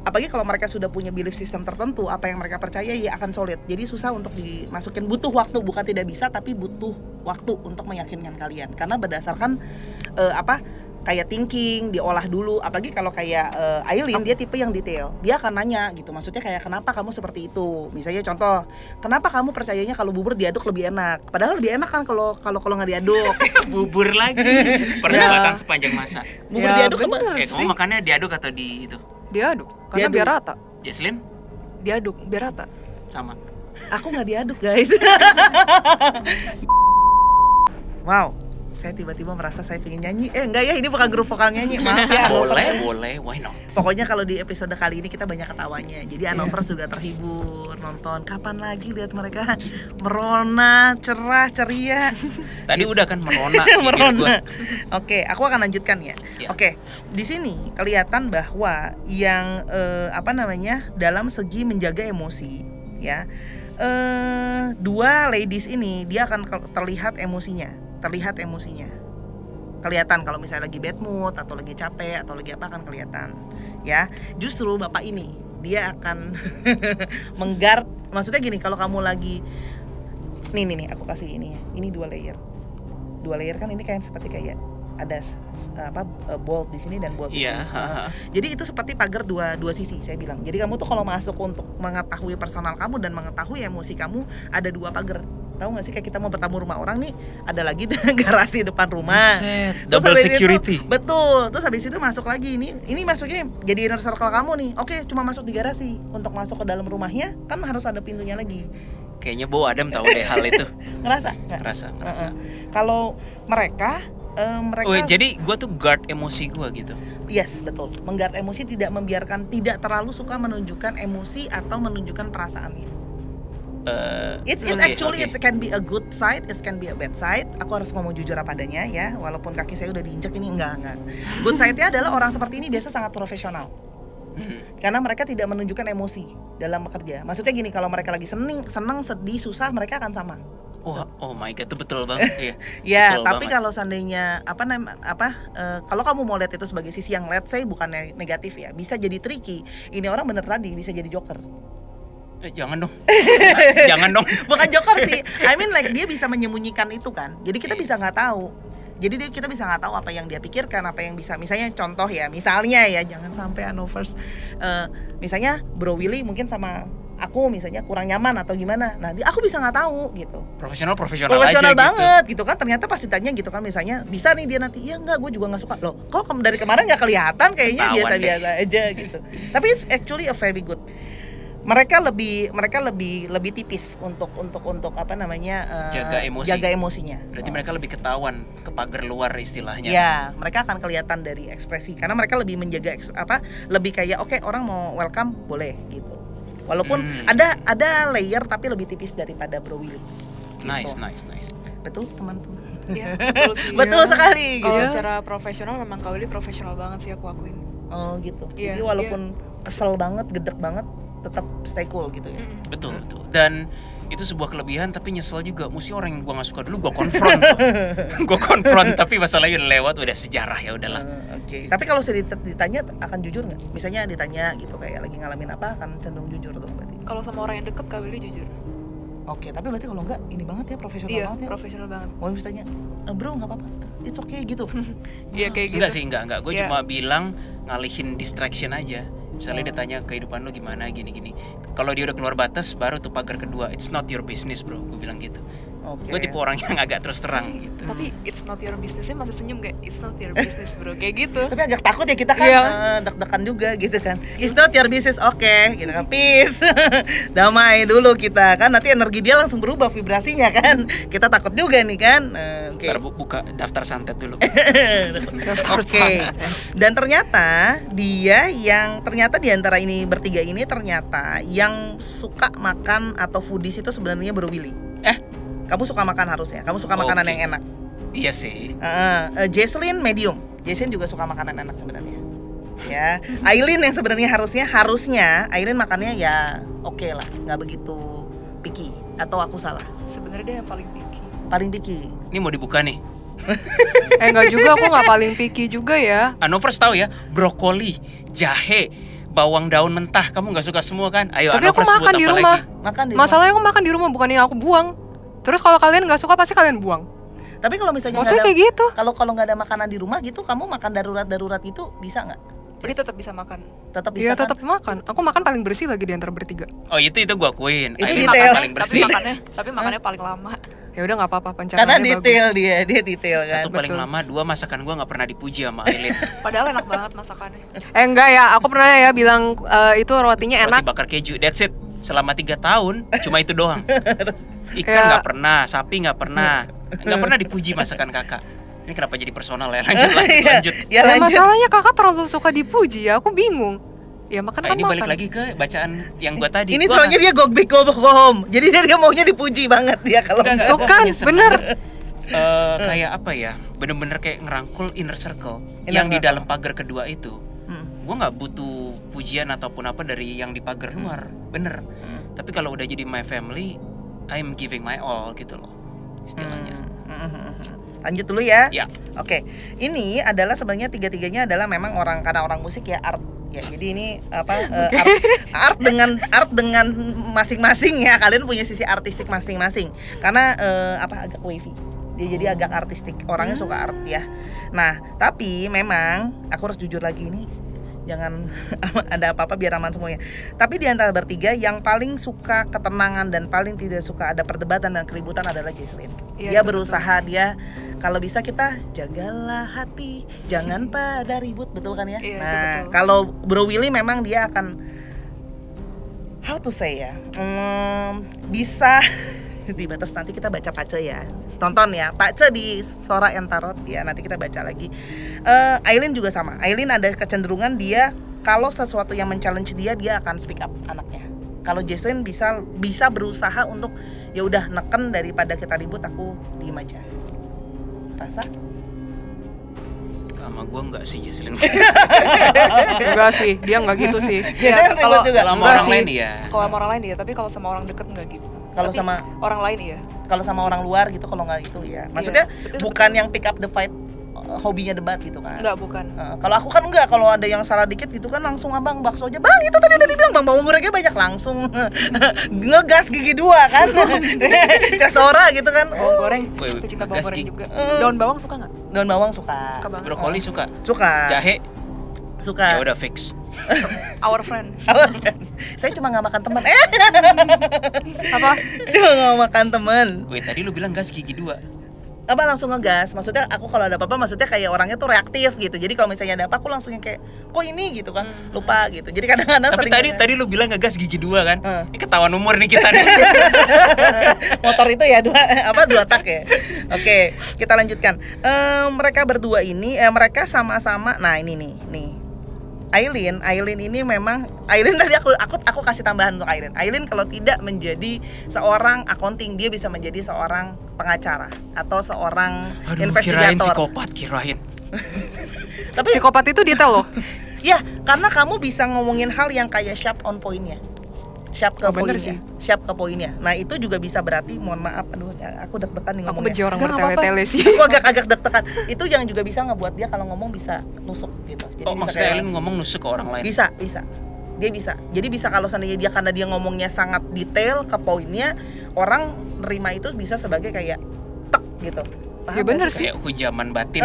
B: Apalagi kalau mereka sudah punya belief system tertentu, apa yang mereka percaya ya akan solid. Jadi susah untuk dimasukin, butuh waktu, bukan tidak bisa tapi butuh waktu untuk meyakinkan kalian. Karena berdasarkan kayak thinking, diolah dulu. Apalagi kalau kayak Aileen, dia tipe yang detail. Dia akan nanya gitu, maksudnya kayak kenapa kamu seperti itu. Misalnya contoh, kenapa kamu percayanya kalau bubur diaduk lebih enak? Padahal lebih enak kan kalau nggak diaduk.
A: Bubur lagi. Perdebatan sepanjang masa.
B: Bubur
C: Ya,
B: diaduk apa?
C: bener.
A: Kamu makannya diaduk atau di itu?
C: Diaduk, karena
B: Diaduk.
C: biar rata.
A: Jesslyn
C: Diaduk, biar rata.
A: sama.
B: Aku nggak diaduk guys. Wow. saya tiba-tiba merasa saya pengen nyanyi. Enggak ya, ini bukan grup vokal nyanyi. Maaf ya.
A: Boleh, why not?
B: Pokoknya kalau di episode kali ini kita banyak ketawanya. Jadi Anovers juga terhibur nonton. Kapan lagi lihat mereka merona, cerah, ceria.
A: Tadi udah kan merona.
B: Merona. Oke, aku akan lanjutkan ya.
A: Ya.
B: Oke, di sini kelihatan bahwa yang dalam segi menjaga emosi, ya. Dua ladies ini dia akan terlihat emosinya. Kelihatan kalau misalnya lagi bad mood atau lagi capek atau lagi apa akan kelihatan, ya. Justru bapak ini dia akan mengguard. Maksudnya gini, kalau kamu lagi nih aku kasih ini ya. Ini 2 layer kan, ini seperti ada bolt di sini dan bolt di
A: Iya.
B: sini. Jadi itu seperti pagar dua sisi, saya bilang. Jadi kamu tuh kalau masuk untuk mengetahui personal kamu dan mengetahui emosi kamu, ada 2 pagar. Tahu nggak sih, kayak kita mau bertamu rumah orang nih, ada lagi garasi depan rumah.
A: Buset,
B: Terus
A: double
B: habis
A: security.
B: itu, betul. Terus habis itu masuk lagi, ini masuknya jadi inner circle kamu nih. Oke, cuma masuk di garasi. Untuk masuk ke dalam rumahnya kan harus ada pintunya lagi.
A: Kayaknya Bo Adam tahu deh hal itu.
B: Ngerasa nggak?
A: Ngerasa.
B: Kalau mereka
A: Oh, jadi gue tuh guard emosi gue gitu.
B: yes, betul. Mengguard emosi, tidak terlalu suka menunjukkan emosi atau menunjukkan perasaannya. It's actually it can be a good side, it can be a bad side. Aku harus ngomong jujur apa adanya ya, walaupun kaki saya udah diinjak ini enggak. Good side-nya adalah orang seperti ini biasa sangat profesional. Karena mereka tidak menunjukkan emosi dalam bekerja. Maksudnya gini, kalau mereka lagi seneng, sedih, susah, mereka akan sama.
A: Oh my god, itu betul banget. Iya.
B: Ya,
A: Betul
B: tapi
A: banget.
B: kalau seandainya kalau kamu mau lihat itu sebagai sisi yang let's say bukan negatif ya, bisa jadi tricky. Ini orang bener tadi bisa jadi joker.
A: Jangan dong. Jangan dong.
B: Bukan joker sih. I mean like dia bisa menyembunyikan itu kan. Jadi kita bisa nggak tahu. Jadi kita bisa nggak tahu apa yang dia pikirkan, apa yang bisa. Misalnya contoh ya, misalnya ya, jangan sampai Anovers. Misalnya Bro Willy mungkin sama aku misalnya kurang nyaman atau gimana. Nah, aku bisa nggak tahu gitu.
A: Profesional
B: Profesional
A: aja
B: banget gitu kan. Ternyata pas ditanya gitu kan, misalnya bisa nih dia nanti, iya enggak, gue juga nggak suka. Loh, kok dari kemarin nggak kelihatan, kayaknya
A: Ketahuan
B: biasa-biasa aja gitu. Tapi it's actually a very good. Mereka lebih tipis untuk jaga emosinya.
A: Berarti mereka lebih ketahuan ke pagar luar istilahnya.
B: Ya, mereka akan kelihatan dari ekspresi karena mereka lebih menjaga lebih kayak oke, orang mau welcome boleh gitu. Walaupun ada layer tapi lebih tipis daripada Bro Willy.
A: Nice.
B: Betul, teman-teman.
D: Iya, betul sih.
B: Betul sekali
D: Kalau
B: gitu.
D: secara profesional memang Kak Willy profesional banget sih, aku akuin.
B: Oh gitu.
D: Iya,
B: Jadi walaupun kesel banget, gedek banget, tetap stay cool gitu ya.
A: Betul. Dan itu sebuah kelebihan tapi nyesel juga. Mesti orang yang gua nggak suka dulu gua konfront. Gua konfront tapi masalahnya udah lewat, udah sejarah, ya udahlah.
B: Oke. Tapi kalau saya ditanya akan jujur nggak? Misalnya ditanya gitu kayak lagi ngalamin apa, akan cenderung jujur tuh berarti.
D: Kalau sama orang yang deket Kak Willy jujur.
B: Oke, tapi berarti kalau enggak ini banget ya, profesional
D: Iya,
B: banget ya.
D: profesional banget.
B: Mau bisa tanya, bro nggak apa-apa, it's okay gitu.
D: Iya kayak gitu.
A: Enggak. Gue
D: Iya.
A: cuma bilang ngalihin distraction aja. Misalnya dia tanya kehidupan lu gimana, gini. Kalau dia udah keluar batas, baru tuh pagar kedua. It's not your business, bro. Gue bilang gitu.
B: Oke.
A: Gue tipe orang yang agak terus terang gitu.
D: Tapi it's not your business-nya masih senyum kayak it's not your business bro, kayak gitu.
B: Tapi agak takut ya kita kan,
D: Iya.
B: deg-degan juga gitu kan. It's not your business, oke, gitu kan, peace. Damai dulu kita kan, nanti energi dia langsung berubah vibrasinya kan. Kita takut juga nih kan. Oke.
A: Ntar buka daftar santet dulu.
B: Oke. Dan ternyata dia yang di antara ini bertiga ini ternyata yang suka makan atau foodies itu sebenarnya Bro Willy. Kamu suka makan harusnya. Kamu suka makanan
A: Oke.
B: yang enak.
A: Iya sih.
B: Jesslyn medium. Jesslyn juga suka makanan enak sebenarnya. Ya, Aileen yang sebenarnya harusnya Aileen makannya ya oke lah, nggak begitu picky. Atau aku salah?
D: Sebenarnya dia yang paling picky.
B: Paling picky.
A: Ini mau dibuka nih.
C: Enggak juga, aku nggak paling picky juga ya.
A: Anovers tahu ya, brokoli, jahe, bawang daun mentah. Kamu nggak suka semua kan? Ayo
C: Tapi aku
A: Anovers sebut
C: makan di
A: apa
C: rumah.
A: lagi?
B: Makan di
C: Masalahnya aku makan di rumah, bukan yang aku buang. Terus kalau kalian nggak suka pasti kalian buang.
B: Tapi kalau misalnya
C: Maksudnya
B: nggak
C: kayak gitu.
B: kalau nggak ada makanan di rumah gitu, kamu makan darurat gitu bisa nggak?
D: Jadi tetap bisa makan.
B: Tetap bisa
C: Iya
B: kan?
C: tetap makan. Aku makan paling bersih lagi di antara bertiga.
A: Oh itu gua akuin.
B: Itu
A: Aileen
B: detail.
A: makan paling
D: Tapi
A: bersih.
D: makannya paling lama.
C: Ya udah nggak apa-apa,
B: Karena
C: pencernanya
B: detail dia detail kan.
A: Satu paling
C: betul.
A: lama, 2 masakan gua nggak pernah dipuji sama Aileen.
D: Padahal enak banget masakannya.
C: Enggak ya, aku pernah ya bilang itu rotinya enak.
A: Roti bakar keju, that's it. Selama 3 tahun cuma itu doang. Ikan
C: Ya.
A: nggak pernah, sapi nggak pernah dipuji masakan kakak. Ini kenapa jadi personal ya? Lanjut.
B: Ya,
C: Ya,
B: lanjut.
C: masalahnya kakak terlalu suka dipuji ya, aku bingung. Ya makan
A: Nah,
C: kan
A: ini balik
C: makan.
A: lagi ke bacaan yang gua tadi.
B: Ini
A: Gua
B: soalnya dia go big go home. Jadi dia maunya dipuji banget dia kalau
A: Enggak,
C: Tuh
A: gua
C: kan,
A: hanya senang,
C: bener.
A: kayak apa ya? Bener-bener kayak ngerangkul inner circle
B: Inner
A: yang di
B: circle.
A: dalam pagar kedua itu.
B: Hmm.
A: Gua nggak butuh pujian ataupun apa dari yang di pagar luar, bener. Tapi kalau udah jadi my family, I'm giving my all gitu loh istilahnya.
B: Lanjut dulu ya.
A: Ya.
B: Oke. Ini adalah sebenarnya tiga-tiganya adalah memang karena orang musik ya, art ya. Jadi ini apa art dengan masing-masing ya. Kalian punya sisi artistik masing-masing. Karena agak wavy. Dia jadi agak artistik. Orangnya suka art ya. Nah, tapi memang aku harus jujur lagi nih. Jangan ada apa-apa biar aman semuanya. Tapi di antara bertiga yang paling suka ketenangan dan paling tidak suka ada perdebatan dan keributan adalah Jesslyn.
D: Iya,
B: Dia
D: betul.
B: berusaha, dia kalau bisa kita jagalah hati, jangan pada ribut, betul kan ya?
D: Iya, itu
B: Nah,
D: betul.
B: kalau Bro Willy memang dia akan how to say ya, bisa di batas nanti kita baca Pace ya, tonton ya Pace di Sora Entarot ya, nanti kita baca lagi. Aileen juga sama. Aileen ada kecenderungan dia kalau sesuatu yang men-challenge dia akan speak up anaknya. Kalau Jesslyn bisa berusaha untuk ya udah neken daripada kita ribut, aku diem aja. Rasa?
A: Sama gua nggak sih Jesslyn.
C: Enggak sih, dia enggak gitu sih.
B: Jesslyn ribut juga.
A: Kalau sama
C: Enggak
A: orang
C: sih.
A: lain ya.
D: Kalau sama orang lain iya, tapi kalau sama orang deket nggak gitu.
B: Kalau
D: Tapi
B: sama-
D: orang lain iya.
B: Kalau sama orang luar gitu, kalau nggak itu ya. Maksudnya
D: betul,
B: bukan
D: betul.
B: yang pick up the fight, hobinya debat gitu kan.
D: Enggak, bukan.
B: Kalau aku kan enggak, kalau ada yang salah dikit gitu kan langsung abang bakso aja. Bang, itu tadi udah dibilang Bang, bawang gorengnya banyak, langsung ngegas gigi dua kan. Casora gitu kan.
D: Bawang goreng,
A: Woi,
D: aku cinta bawang
A: ngegas
D: goreng
A: gitu.
D: juga. Daun bawang suka nggak?
B: Daun bawang suka.
D: Suka banget.
A: Brokoli suka.
B: Suka.
A: Jahe
B: Suka.
A: ya udah fix.
D: Our friend.
B: Saya cuma nggak makan teman.
C: Apa?
B: Cuma nggak makan teman.
A: Wait, tadi lu bilang gas gigi 2.
B: Apa langsung ngegas? Maksudnya aku kalau ada apa-apa, maksudnya kayak orangnya tuh reaktif gitu. Jadi kalau misalnya ada apa, aku langsung yang kayak kok ini gitu kan, lupa gitu. Jadi kadang-kadang
A: Tapi
B: sering
A: tadi lu bilang ngegas gigi 2 kan?
B: Heeh.
A: Ini ketahuan umur nih kita nih.
B: motor itu ya dua tak ya. Oke, kita lanjutkan. Mereka berdua ini mereka sama-sama. Nah, ini nih. Aileen ini memang tadi aku kasih tambahan untuk Aileen. Aileen kalau tidak menjadi seorang accounting, dia bisa menjadi seorang pengacara atau seorang
A: Aduh, kirain
B: investigator.
A: psikopat, kirain.
B: Tapi
C: Psikopat itu detail loh.
B: ya, karena kamu bisa ngomongin hal yang kayak sharp on point-nya. Sharp ke
C: Oh, bener
B: poinnya. Sharp ke poinnya. Nah, itu juga bisa berarti, mohon maaf, aduh aku deg-degan nih
C: Aku
B: ngomongnya.
C: benci orang
D: Enggak, nggak
C: bertele-tele sih.
B: Aku agak deg-degan. Itu yang juga bisa ngebuat dia kalau ngomong bisa nusuk gitu. Jadi
A: Oh,
B: bisa
A: maksudnya
B: kayak-
A: Ellen ngomong nusuk ke orang lain.
B: bisa. Dia bisa. Jadi bisa kalau seandainya dia karena dia ngomongnya sangat detail ke poinnya, orang nerima itu bisa sebagai kayak tek gitu. Paham
C: Ya
B: nggak
C: bener
B: sih?
A: Kayak hujaman batin.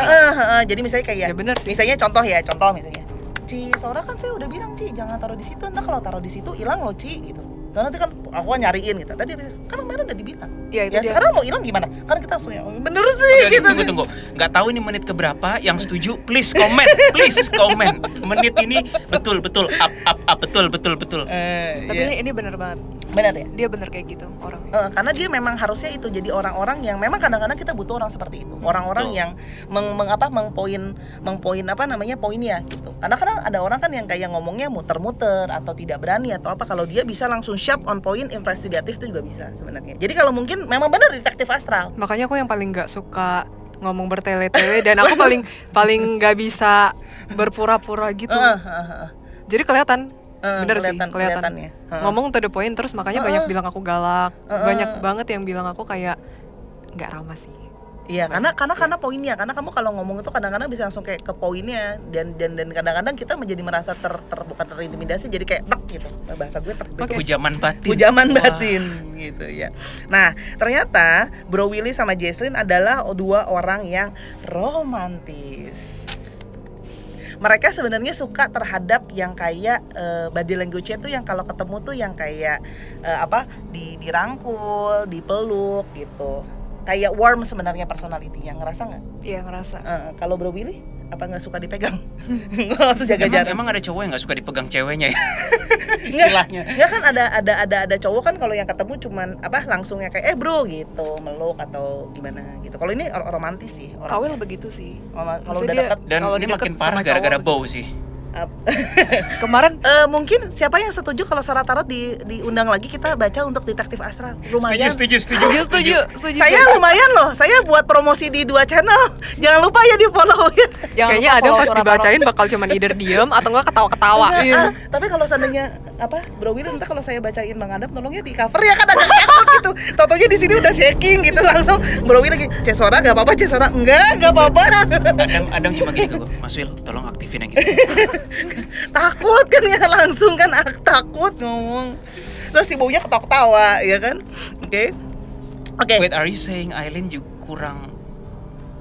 B: Jadi misalnya kayak
C: Ya bener sih.
B: misalnya contoh misalnya Ci, Sora kan saya udah bilang Ci jangan taruh di situ, entah kalau taruh di situ hilang loh Ci gitu. Dan nanti kan aku nyariin gitu. Tadi kan kemarin udah dibilang.
D: Iya, itu
B: Ya
D: dia.
B: sekarang mau hilang gimana? Kan kita langsung ya bener sih
A: Oke,
B: gitu.
A: tunggu. Nggak tahu ini menit keberapa. Yang setuju, please comment. Please comment. Menit ini betul. Up, betul.
D: Tapi
B: Iya.
D: ini bener banget.
B: Bener ya.
D: Dia bener kayak gitu orangnya.
B: Karena dia memang harusnya itu jadi orang-orang yang memang kadang-kadang kita butuh orang seperti itu, orang-orang
A: Betul.
B: yang mengpoin apa namanya poinnya gitu. Karena kadang ada orang kan yang kayak ngomongnya muter-muter atau tidak berani atau apa, kalau dia bisa langsung sharp on point, investigatif itu juga bisa sebenarnya. Jadi kalau mungkin memang benar detektif astral.
C: Makanya aku yang paling nggak suka ngomong bertele-tele dan aku paling nggak bisa berpura-pura gitu. Jadi kelihatan. Bener sih, kelihatan.
B: kelihatannya.
C: Ngomong to the point terus makanya banyak bilang aku galak.
B: Heeh.
C: Banyak banget yang bilang aku kayak nggak ramah sih.
B: Iya, karena poinnya, karena kamu kalau ngomong itu kadang-kadang bisa langsung kayak ke poinnya dan kadang-kadang kita menjadi merasa bukan terintimidasi, jadi kayak tek gitu. Bahasa gue tek.
C: Oke.
A: Hujaman batin.
B: Hujaman
A: Wah.
B: batin gitu ya. Nah, ternyata Bro Willy sama Jesslyn adalah dua orang yang romantis. Mereka sebenarnya suka terhadap yang kayak body language-nya tuh yang kalau ketemu tuh yang kayak dirangkul, dipeluk gitu. kayak warm sebenarnya personality-nya, ngerasa nggak?
D: Iya ngerasa.
B: Kalau Bro Willy apa nggak suka dipegang? Nggak langsung jaga jarak.
A: Emang ada cowok yang nggak suka dipegang ceweknya ya? Istilahnya.
B: Nggak kan ada cowok kan kalau yang ketemu cuman langsungnya kayak bro gitu, meluk atau gimana gitu. Kalau ini romantis sih.
D: Kawil begitu sih.
B: Kalau udah
D: Maksudnya
B: dekat.
A: Dan
D: Kalau
A: ini
D: deket
A: makin
D: sama
A: parah gara-gara
D: cowok
A: bau sih.
D: Kemarin
B: Mungkin siapa yang setuju kalau Sora Tarot diundang lagi kita baca untuk Detektif Astral? Lumayan.
A: Setuju.
D: setuju.
B: Saya lumayan loh. Saya buat promosi di 2 channel. Jangan lupa ya di follow ya.
D: Jangan
C: Kayaknya
D: lupa
C: ada
D: follow
C: pas
D: Sora
C: dibacain bakal cuman either diem atau enggak ketawa-ketawa.
B: Tapi kalau seandainya Bro Willy, entah kalau saya bacain Bang Adam tolong ya di cover ya, kan agak takut gitu. Totonya di sini udah shaking gitu langsung. Bro Willy lagi, Cesora enggak apa-apa, Cesora enggak apa-apa.
A: Adam cuma gini ke gue, Mas Wil, tolong aktifin yang gitu.
B: Takut kan ya, langsung kan takut ngomong. Terus si baunya ketawa-ketawa ya kan. Oke.
A: Wait, are you saying Aileen juga kurang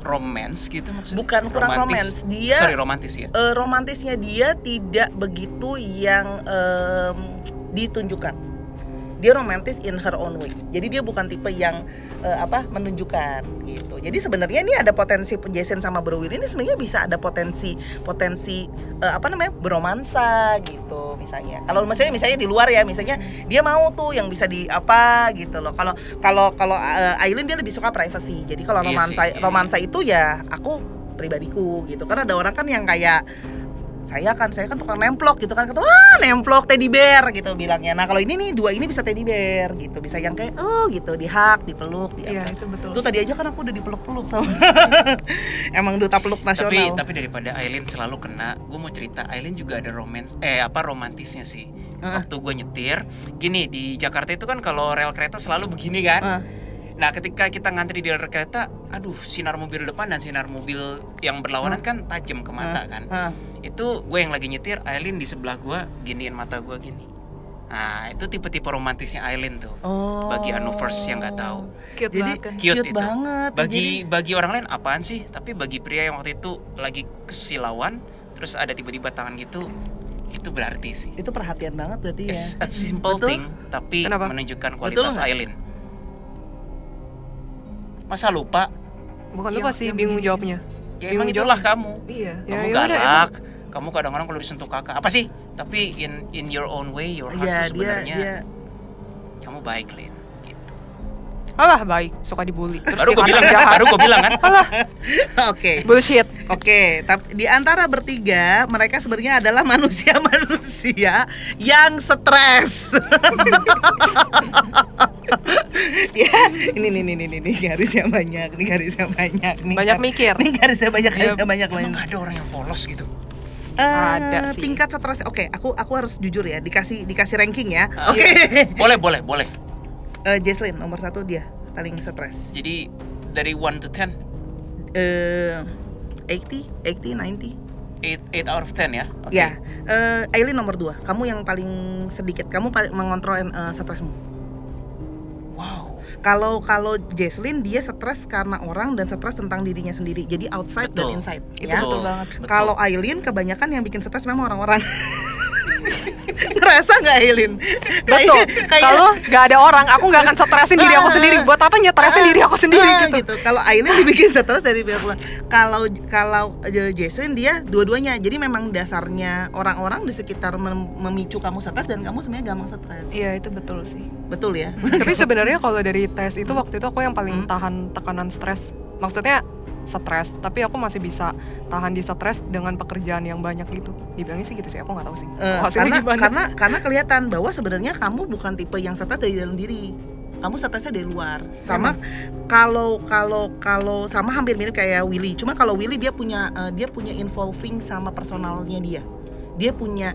A: romance gitu maksudnya?
B: Bukan kurang romance, dia
A: romantis ya.
B: Romantisnya dia tidak begitu yang ditunjukkan. Dia romantis in her own way. Jadi dia bukan tipe yang menunjukkan gitu. Jadi sebenarnya ini ada potensi Jason sama Bro Willy ini sebenarnya bisa ada potensi beromansa gitu misalnya. Kalau misalnya di luar ya, misalnya dia mau tuh yang bisa gitu loh. Kalau Aileen dia lebih suka privacy. Jadi kalau romansa itu ya aku pribadiku gitu. Karena ada orang kan yang kayak saya kan tukang nemplok gitu kan, nemplok teddy bear gitu bilangnya. Nah kalau ini nih 2 ini bisa teddy bear gitu, bisa yang kayak gitu dihak, dipeluk,
D: Iya itu betul.
B: Tuh tadi aja kan aku udah dipeluk-peluk sama emang duta peluk nasional.
A: Tapi daripada Aileen selalu kena, gue mau cerita Aileen juga ada romantisnya sih. Waktu gue nyetir, gini di Jakarta itu kan kalau rel kereta selalu begini kan. Nah ketika kita ngantri di rel kereta, aduh sinar mobil depan dan sinar mobil yang berlawanan kan tajam ke mata kan. Itu gue yang lagi nyetir, Aileen di sebelah gue giniin mata gue gini. Nah itu tipe-tipe romantisnya Aileen tuh. Bagi Anovers yang nggak tahu. Cute itu.
B: Banget.
A: Bagi orang lain apaan sih? Tapi bagi pria yang waktu itu lagi kesilauan, terus ada tiba-tiba tangan gitu, itu berarti sih.
B: Itu perhatian banget berarti ya.
A: It's a simple thing, tapi menunjukkan kualitas Aileen. Masa lupa?
C: Bukan lupa sih, bingung jawabnya.
A: Ya emang itulah kamu.
D: Iya.
A: Kamu galak. Kamu kadang-kadang kalau disentuh kakak apa sih? Tapi in your own way, your heart tuh sebenarnya kamu baik, Lin. Gitu.
C: Alah baik, suka dibully.
A: Baru gue bilang kan.
C: Alah.
B: Oke.
C: Bullshit.
B: Oke, tapi di antara bertiga mereka sebenarnya adalah manusia yang stres. Ya, ini garisnya banyak,
C: Banyak mikir.
B: Ini garisnya banyak.
A: Emang gak ada orang yang polos gitu?
C: Ada sih.
B: Tingkat stres. Oke, aku harus jujur ya, dikasih ranking ya.
A: Oke. Boleh.
B: Jesslyn nomor 1 dia paling stres.
A: Jadi dari 1 to 10?
B: 80, 90.
A: 8 out of 10 ya?
B: Okay. Ya, Aileen nomor 2. Kamu yang paling sedikit. Kamu paling mengontrol stresmu.
A: Wow.
B: Kalau Jesslyn dia stres karena orang dan stres tentang dirinya sendiri. Jadi outside dan inside.
D: Itu
B: ya?
D: betul banget.
B: Kalau Aileen kebanyakan yang bikin stres memang orang-orang. Ngerasa nggak Aileen?
C: Betul. Kalau nggak ada orang, aku nggak akan stresin diri aku sendiri. Buat apa nyetresin diri aku sendiri gitu.
B: Kalau Aileen dibikin stres dari pihak luar. Kalau Jason dia dua-duanya. Jadi memang dasarnya orang-orang di sekitar memicu kamu stres dan kamu sebenarnya gampang stres.
D: Iya itu betul sih.
B: Betul ya.
C: Tapi sebenarnya kalau dari tes itu waktu itu aku yang paling tahan tekanan stres. Maksudnya stres, tapi aku masih bisa tahan di stres dengan pekerjaan yang banyak gitu. Dibilangnya sih gitu sih, aku nggak tahu sih.
B: Karena kelihatan bahwa sebenarnya kamu bukan tipe yang stres dari dalam diri. Kamu stresnya dari luar. Sama kalau sama hampir mirip kayak Willy. Cuma kalau Willy dia punya involving sama personalnya dia. Dia punya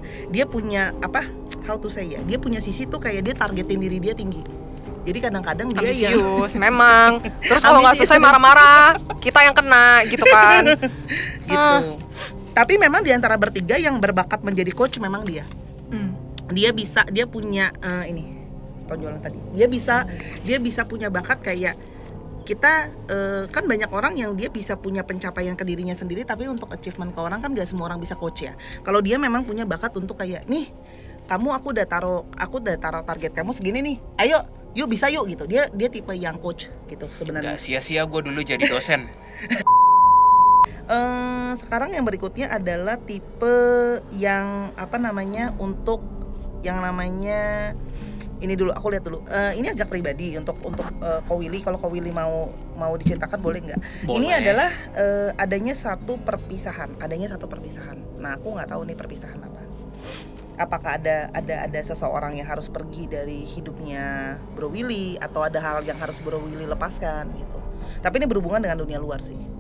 B: how to say ya. Dia punya sisi tuh kayak dia targetin diri dia tinggi. Jadi kadang-kadang dia
C: ambisius, memang. Terus kalau nggak sesuai marah-marah, kita yang kena gitu kan.
B: Gitu. Tapi memang di antara bertiga yang berbakat menjadi coach memang dia. Dia punya tonjolan tadi. Dia bisa punya bakat kayak kita kan banyak orang yang dia bisa punya pencapaian ke dirinya sendiri, tapi untuk achievement ke orang kan gak semua orang bisa coach ya. Kalau dia memang punya bakat untuk kayak nih, aku udah taruh target kamu segini nih. Ayo yuk bisa yuk gitu. Dia tipe yang coach gitu sebenarnya.
A: Nggak sia-sia gue dulu jadi dosen.
B: Sekarang yang berikutnya adalah tipe yang apa namanya, untuk yang namanya ini dulu, aku lihat dulu. Ini agak pribadi untuk Ko Willy. Kalau Ko Willy mau diceritakan boleh nggak?
A: Boleh.
B: Ini adalah adanya satu perpisahan. Nah, aku nggak tahu nih perpisahan apa. Apakah ada seseorang yang harus pergi dari hidupnya Bro Willy, atau ada hal yang harus Bro Willy lepaskan gitu. Tapi ini berhubungan dengan dunia luar sih.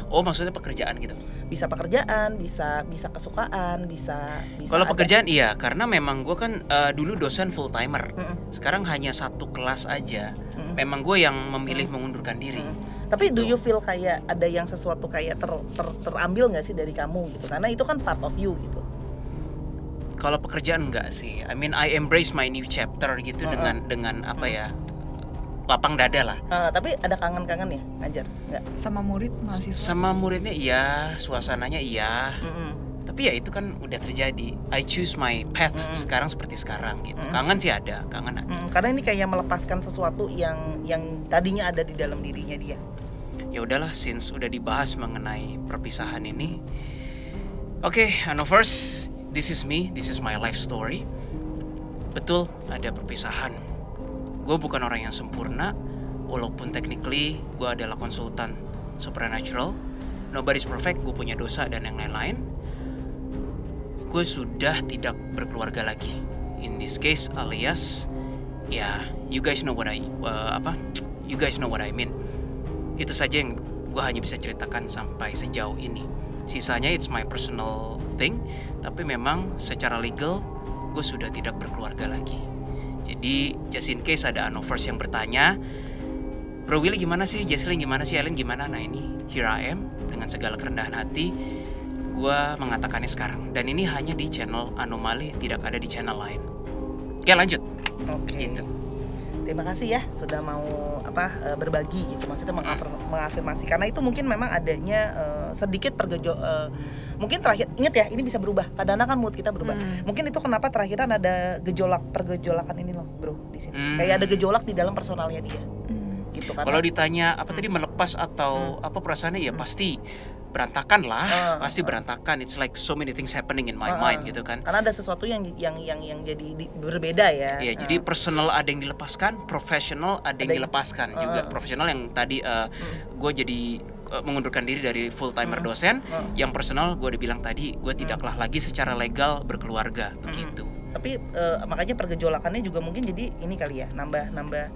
A: Oh maksudnya pekerjaan gitu?
B: Bisa pekerjaan, bisa kesukaan, bisa
A: Kalau
B: ada.
A: pekerjaan iya, karena memang gue kan dulu dosen full timer. Sekarang hanya satu kelas aja. Memang gue yang memilih mengundurkan diri.
B: Tapi do you feel kayak ada yang sesuatu kayak terambil nggak sih dari kamu gitu? Karena itu kan part of you gitu.
A: Kalau pekerjaan enggak sih. I mean I embrace my new chapter gitu dengan apa ya? Lapang dada lah.
B: Tapi ada kangen-kangen ya ngajar? Nggak?
C: Sama murid mahasiswa.
A: Sama muridnya iya, suasananya iya. Tapi ya itu kan udah terjadi. I choose my path sekarang seperti sekarang gitu. Kangen sih ada, kangen ada.
B: Karena ini kayak melepaskan sesuatu yang tadinya ada di dalam dirinya dia.
A: Ya udahlah, since udah dibahas mengenai perpisahan ini. Oke, no first, this is me, this is my life story. Betul, ada perpisahan. Gue bukan orang yang sempurna, walaupun technically gue adalah konsultan supernatural. Nobody's perfect, gue punya dosa dan yang lain-lain. Gue sudah tidak berkeluarga lagi. In this case, alias, ya, you guys know what I mean. Itu saja yang gue hanya bisa ceritakan sampai sejauh ini. Sisanya it's my personal thing, tapi memang secara legal gue sudah tidak berkeluarga lagi. Jadi just in case ada Anovers yang bertanya, Bro Willy gimana sih, Jesslyn gimana sih, Ellen gimana? Nah ini here I am dengan segala kerendahan hati gue mengatakannya sekarang. Dan ini hanya di channel Anomali, tidak ada di channel lain. Oke lanjut.
B: Oke.
A: Gitu.
B: Terima kasih ya sudah mau berbagi gitu, maksudnya mengafirmasi, karena itu mungkin memang adanya sedikit mungkin terakhir ingat ya, ini bisa berubah, kadang-kadang kan mood kita berubah. Mungkin itu kenapa terakhiran ada pergejolakan ini loh bro di sini. Kayak ada gejolak di dalam personalnya dia. Gitu kan.
A: Kalau ditanya apa tadi melepas atau apa perasaannya, ya pasti berantakan lah, pasti berantakan. It's like so many things happening in my mind gitu kan.
B: Karena ada sesuatu yang jadi berbeda ya.
A: Iya, jadi personal ada yang dilepaskan, profesional ada yang dilepaskan juga. Profesional yang tadi gue jadi mengundurkan diri dari full timer dosen. Yang personal gue udah bilang tadi, gue tidaklah lagi secara legal berkeluarga begitu.
B: Tapi makanya pergejolakannya juga mungkin jadi ini kali ya, nambah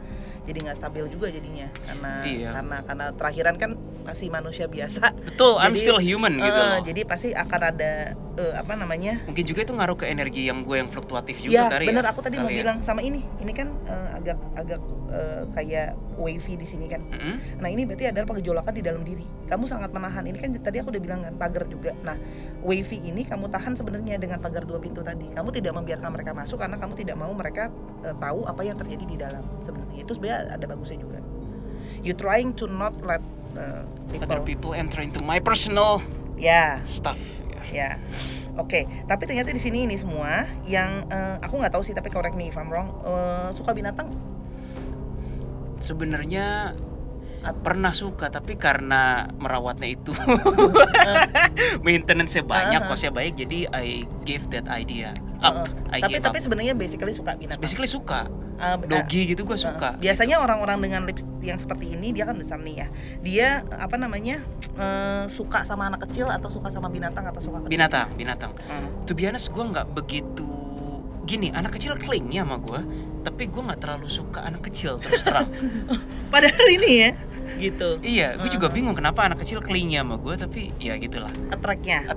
B: jadi nggak stabil juga jadinya, karena terakhiran kan masih manusia biasa.
A: Betul, I'm still human gitu loh.
B: Jadi pasti akan ada
A: mungkin juga itu ngaruh ke energi yang gue yang fluktuatif juga
B: ya, bener, aku tadi mau bilang sama ini kan agak kayak wavy di sini kan. Nah ini berarti adalah pergejolakan di dalam diri. Kamu sangat menahan, ini kan tadi aku udah bilang kan pagar juga. Nah wavy ini kamu tahan sebenarnya dengan pagar 2 pintu tadi. Kamu tidak membiarkan mereka masuk karena kamu tidak mau mereka tahu apa yang terjadi di dalam sebenarnya. Itu sebenarnya ada bagusnya juga. You trying to not let
A: other people enter into my personal stuff.
B: Ya, oke. Tapi ternyata di sini ini semua yang aku nggak tahu sih, tapi correct me if I'm wrong. Suka binatang?
A: Sebenarnya pernah suka, tapi karena merawatnya itu maintenance-nya banyak, kosnya baik, jadi I give that idea up.
B: Tapi sebenarnya basically suka binatang.
A: Basically suka. Doggy gitu gue suka.
B: Biasanya orang-orang dengan lips yang seperti ini dia kan besar nih ya. Dia suka sama anak kecil atau suka sama binatang atau suka
A: binatang. To be honest, gue nggak begitu gini. Anak kecil cling ya sama gue, tapi gue nggak terlalu suka anak kecil terus terang.
B: Padahal ini ya gitu.
A: Iya, gue juga bingung kenapa anak kecil clingnya sama gue, tapi ya gitulah. Attracted.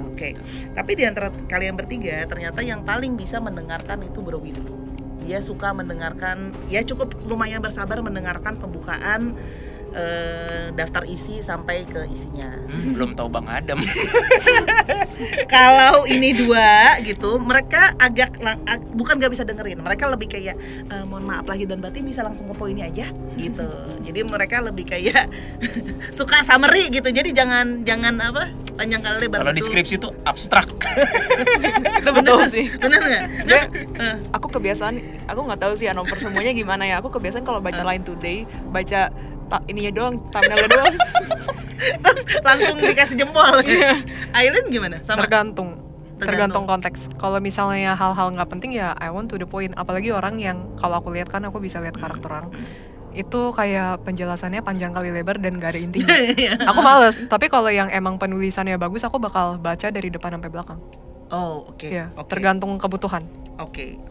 B: Oke. Tapi di antara kalian bertiga ternyata yang paling bisa mendengarkan itu Bro Willy. Dia suka mendengarkan, ya cukup lumayan bersabar mendengarkan pembukaan daftar isi sampai ke isinya.
A: Belum tahu Bang Adam.
B: Kalau ini 2 gitu, mereka agak bukan nggak bisa dengerin, mereka lebih kayak mohon maaf lahir dan batin, bisa langsung ke poinnya aja gitu. Jadi mereka lebih kayak suka summary gitu. Jadi jangan apa panjang kali lebar.
A: Kalau di
B: gitu.
A: skripsi itu abstrak.
D: Itu betul sih.
B: Bener nggak?
D: Sebenarnya aku kebiasaan, aku nggak tahu sih nomor semuanya gimana ya. Aku kebiasaan kalau baca Line Today, baca ininya doang, thumbnailnya doang.
B: Terus langsung dikasih jempol. Aileen gimana? Sama.
C: Tergantung konteks. Kalau misalnya hal-hal nggak penting ya I want to the point. Apalagi orang yang kalau aku lihat kan aku bisa lihat karakter orang. Itu kayak penjelasannya panjang kali lebar dan gak ada intinya. Aku males. Tapi kalau yang emang penulisannya bagus, aku bakal baca dari depan sampai belakang.
B: Oh, oke.
C: Ya,
B: Oke.
C: tergantung kebutuhan.
B: Oke.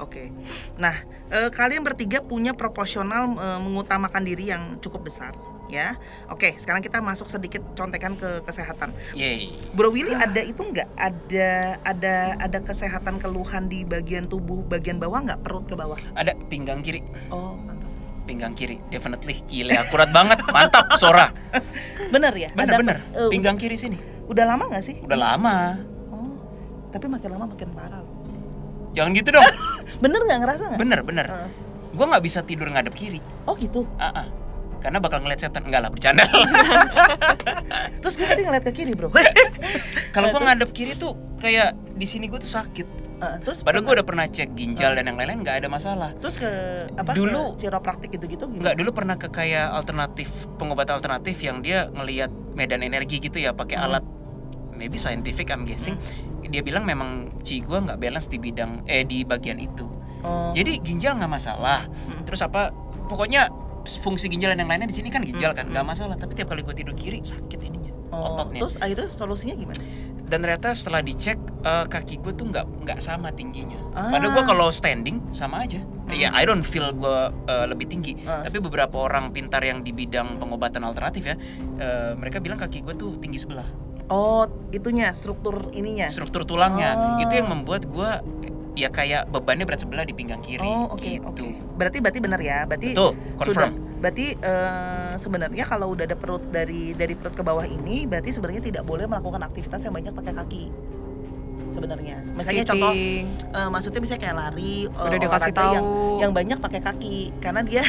B: Nah, kalian bertiga punya proporsional mengutamakan diri yang cukup besar, ya. Oke, sekarang kita masuk sedikit contekan ke kesehatan.
A: Yeay.
B: Bro Willy ada itu nggak? Ada kesehatan keluhan di bagian tubuh bagian bawah nggak? Perut ke bawah?
A: Ada pinggang kiri.
B: Oh, pantas.
A: Pinggang kiri, definitely. Gile, akurat banget. Mantap, Sora.
B: Bener ya?
A: Bener. Pinggang kiri sini.
B: Udah lama nggak sih?
A: Udah lama.
B: Oh, tapi makin lama makin parah loh.
A: Jangan gitu dong.
B: Bener nggak, ngerasa nggak?
A: Bener. Gue nggak bisa tidur ngadep kiri.
B: Oh gitu.
A: Karena bakal ngeliat setan. Enggak lah, bercanda.
B: Terus gue tadi ngeliat ke kiri bro.
A: Kalau gue ngadep kiri tuh kayak di sini gue tuh sakit.
B: Terus
A: Padahal gue udah pernah cek ginjal dan yang lain-lain nggak ada masalah.
B: Terus ke apa?
A: Dulu-
B: ke chiropraktik gitu-gitu
A: Enggak, dulu pernah ke kayak alternatif, pengobatan alternatif yang dia ngelihat medan energi gitu ya, pakai alat maybe scientific I'm guessing. Dia bilang memang gue nggak balance di bidang di bagian itu.
B: Oh.
A: Jadi ginjal nggak masalah. Terus apa? Pokoknya fungsi ginjal dan yang lainnya di sini kan ginjal kan nggak masalah. Tapi tiap kali gue tidur kiri sakit ininya, ototnya.
B: Terus akhirnya solusinya gimana?
A: Dan ternyata setelah dicek kaki gue tuh nggak sama tingginya. Padahal gue kalau standing sama aja. Ya I don't feel gue lebih tinggi. Tapi beberapa orang pintar yang di bidang pengobatan alternatif ya, mereka bilang kaki gue tuh tinggi sebelah.
B: Oh, itunya struktur ininya.
A: Struktur tulangnya itu yang membuat gue ya kayak bebannya berat sebelah di pinggang kiri.
B: Oh, oke.
A: Gitu.
B: Berarti benar ya. Berarti
A: Betul,
B: sudah.
A: confirm.
B: Berarti sebenarnya kalau udah ada perut dari perut ke bawah ini, berarti sebenarnya tidak boleh melakukan aktivitas yang banyak pakai kaki. Sebenarnya. Misalnya contoh
C: Skipping.
B: maksudnya misalnya kayak lari,
C: Udah dikasih
B: olahraga
C: tahu.
B: yang banyak pakai kaki karena dia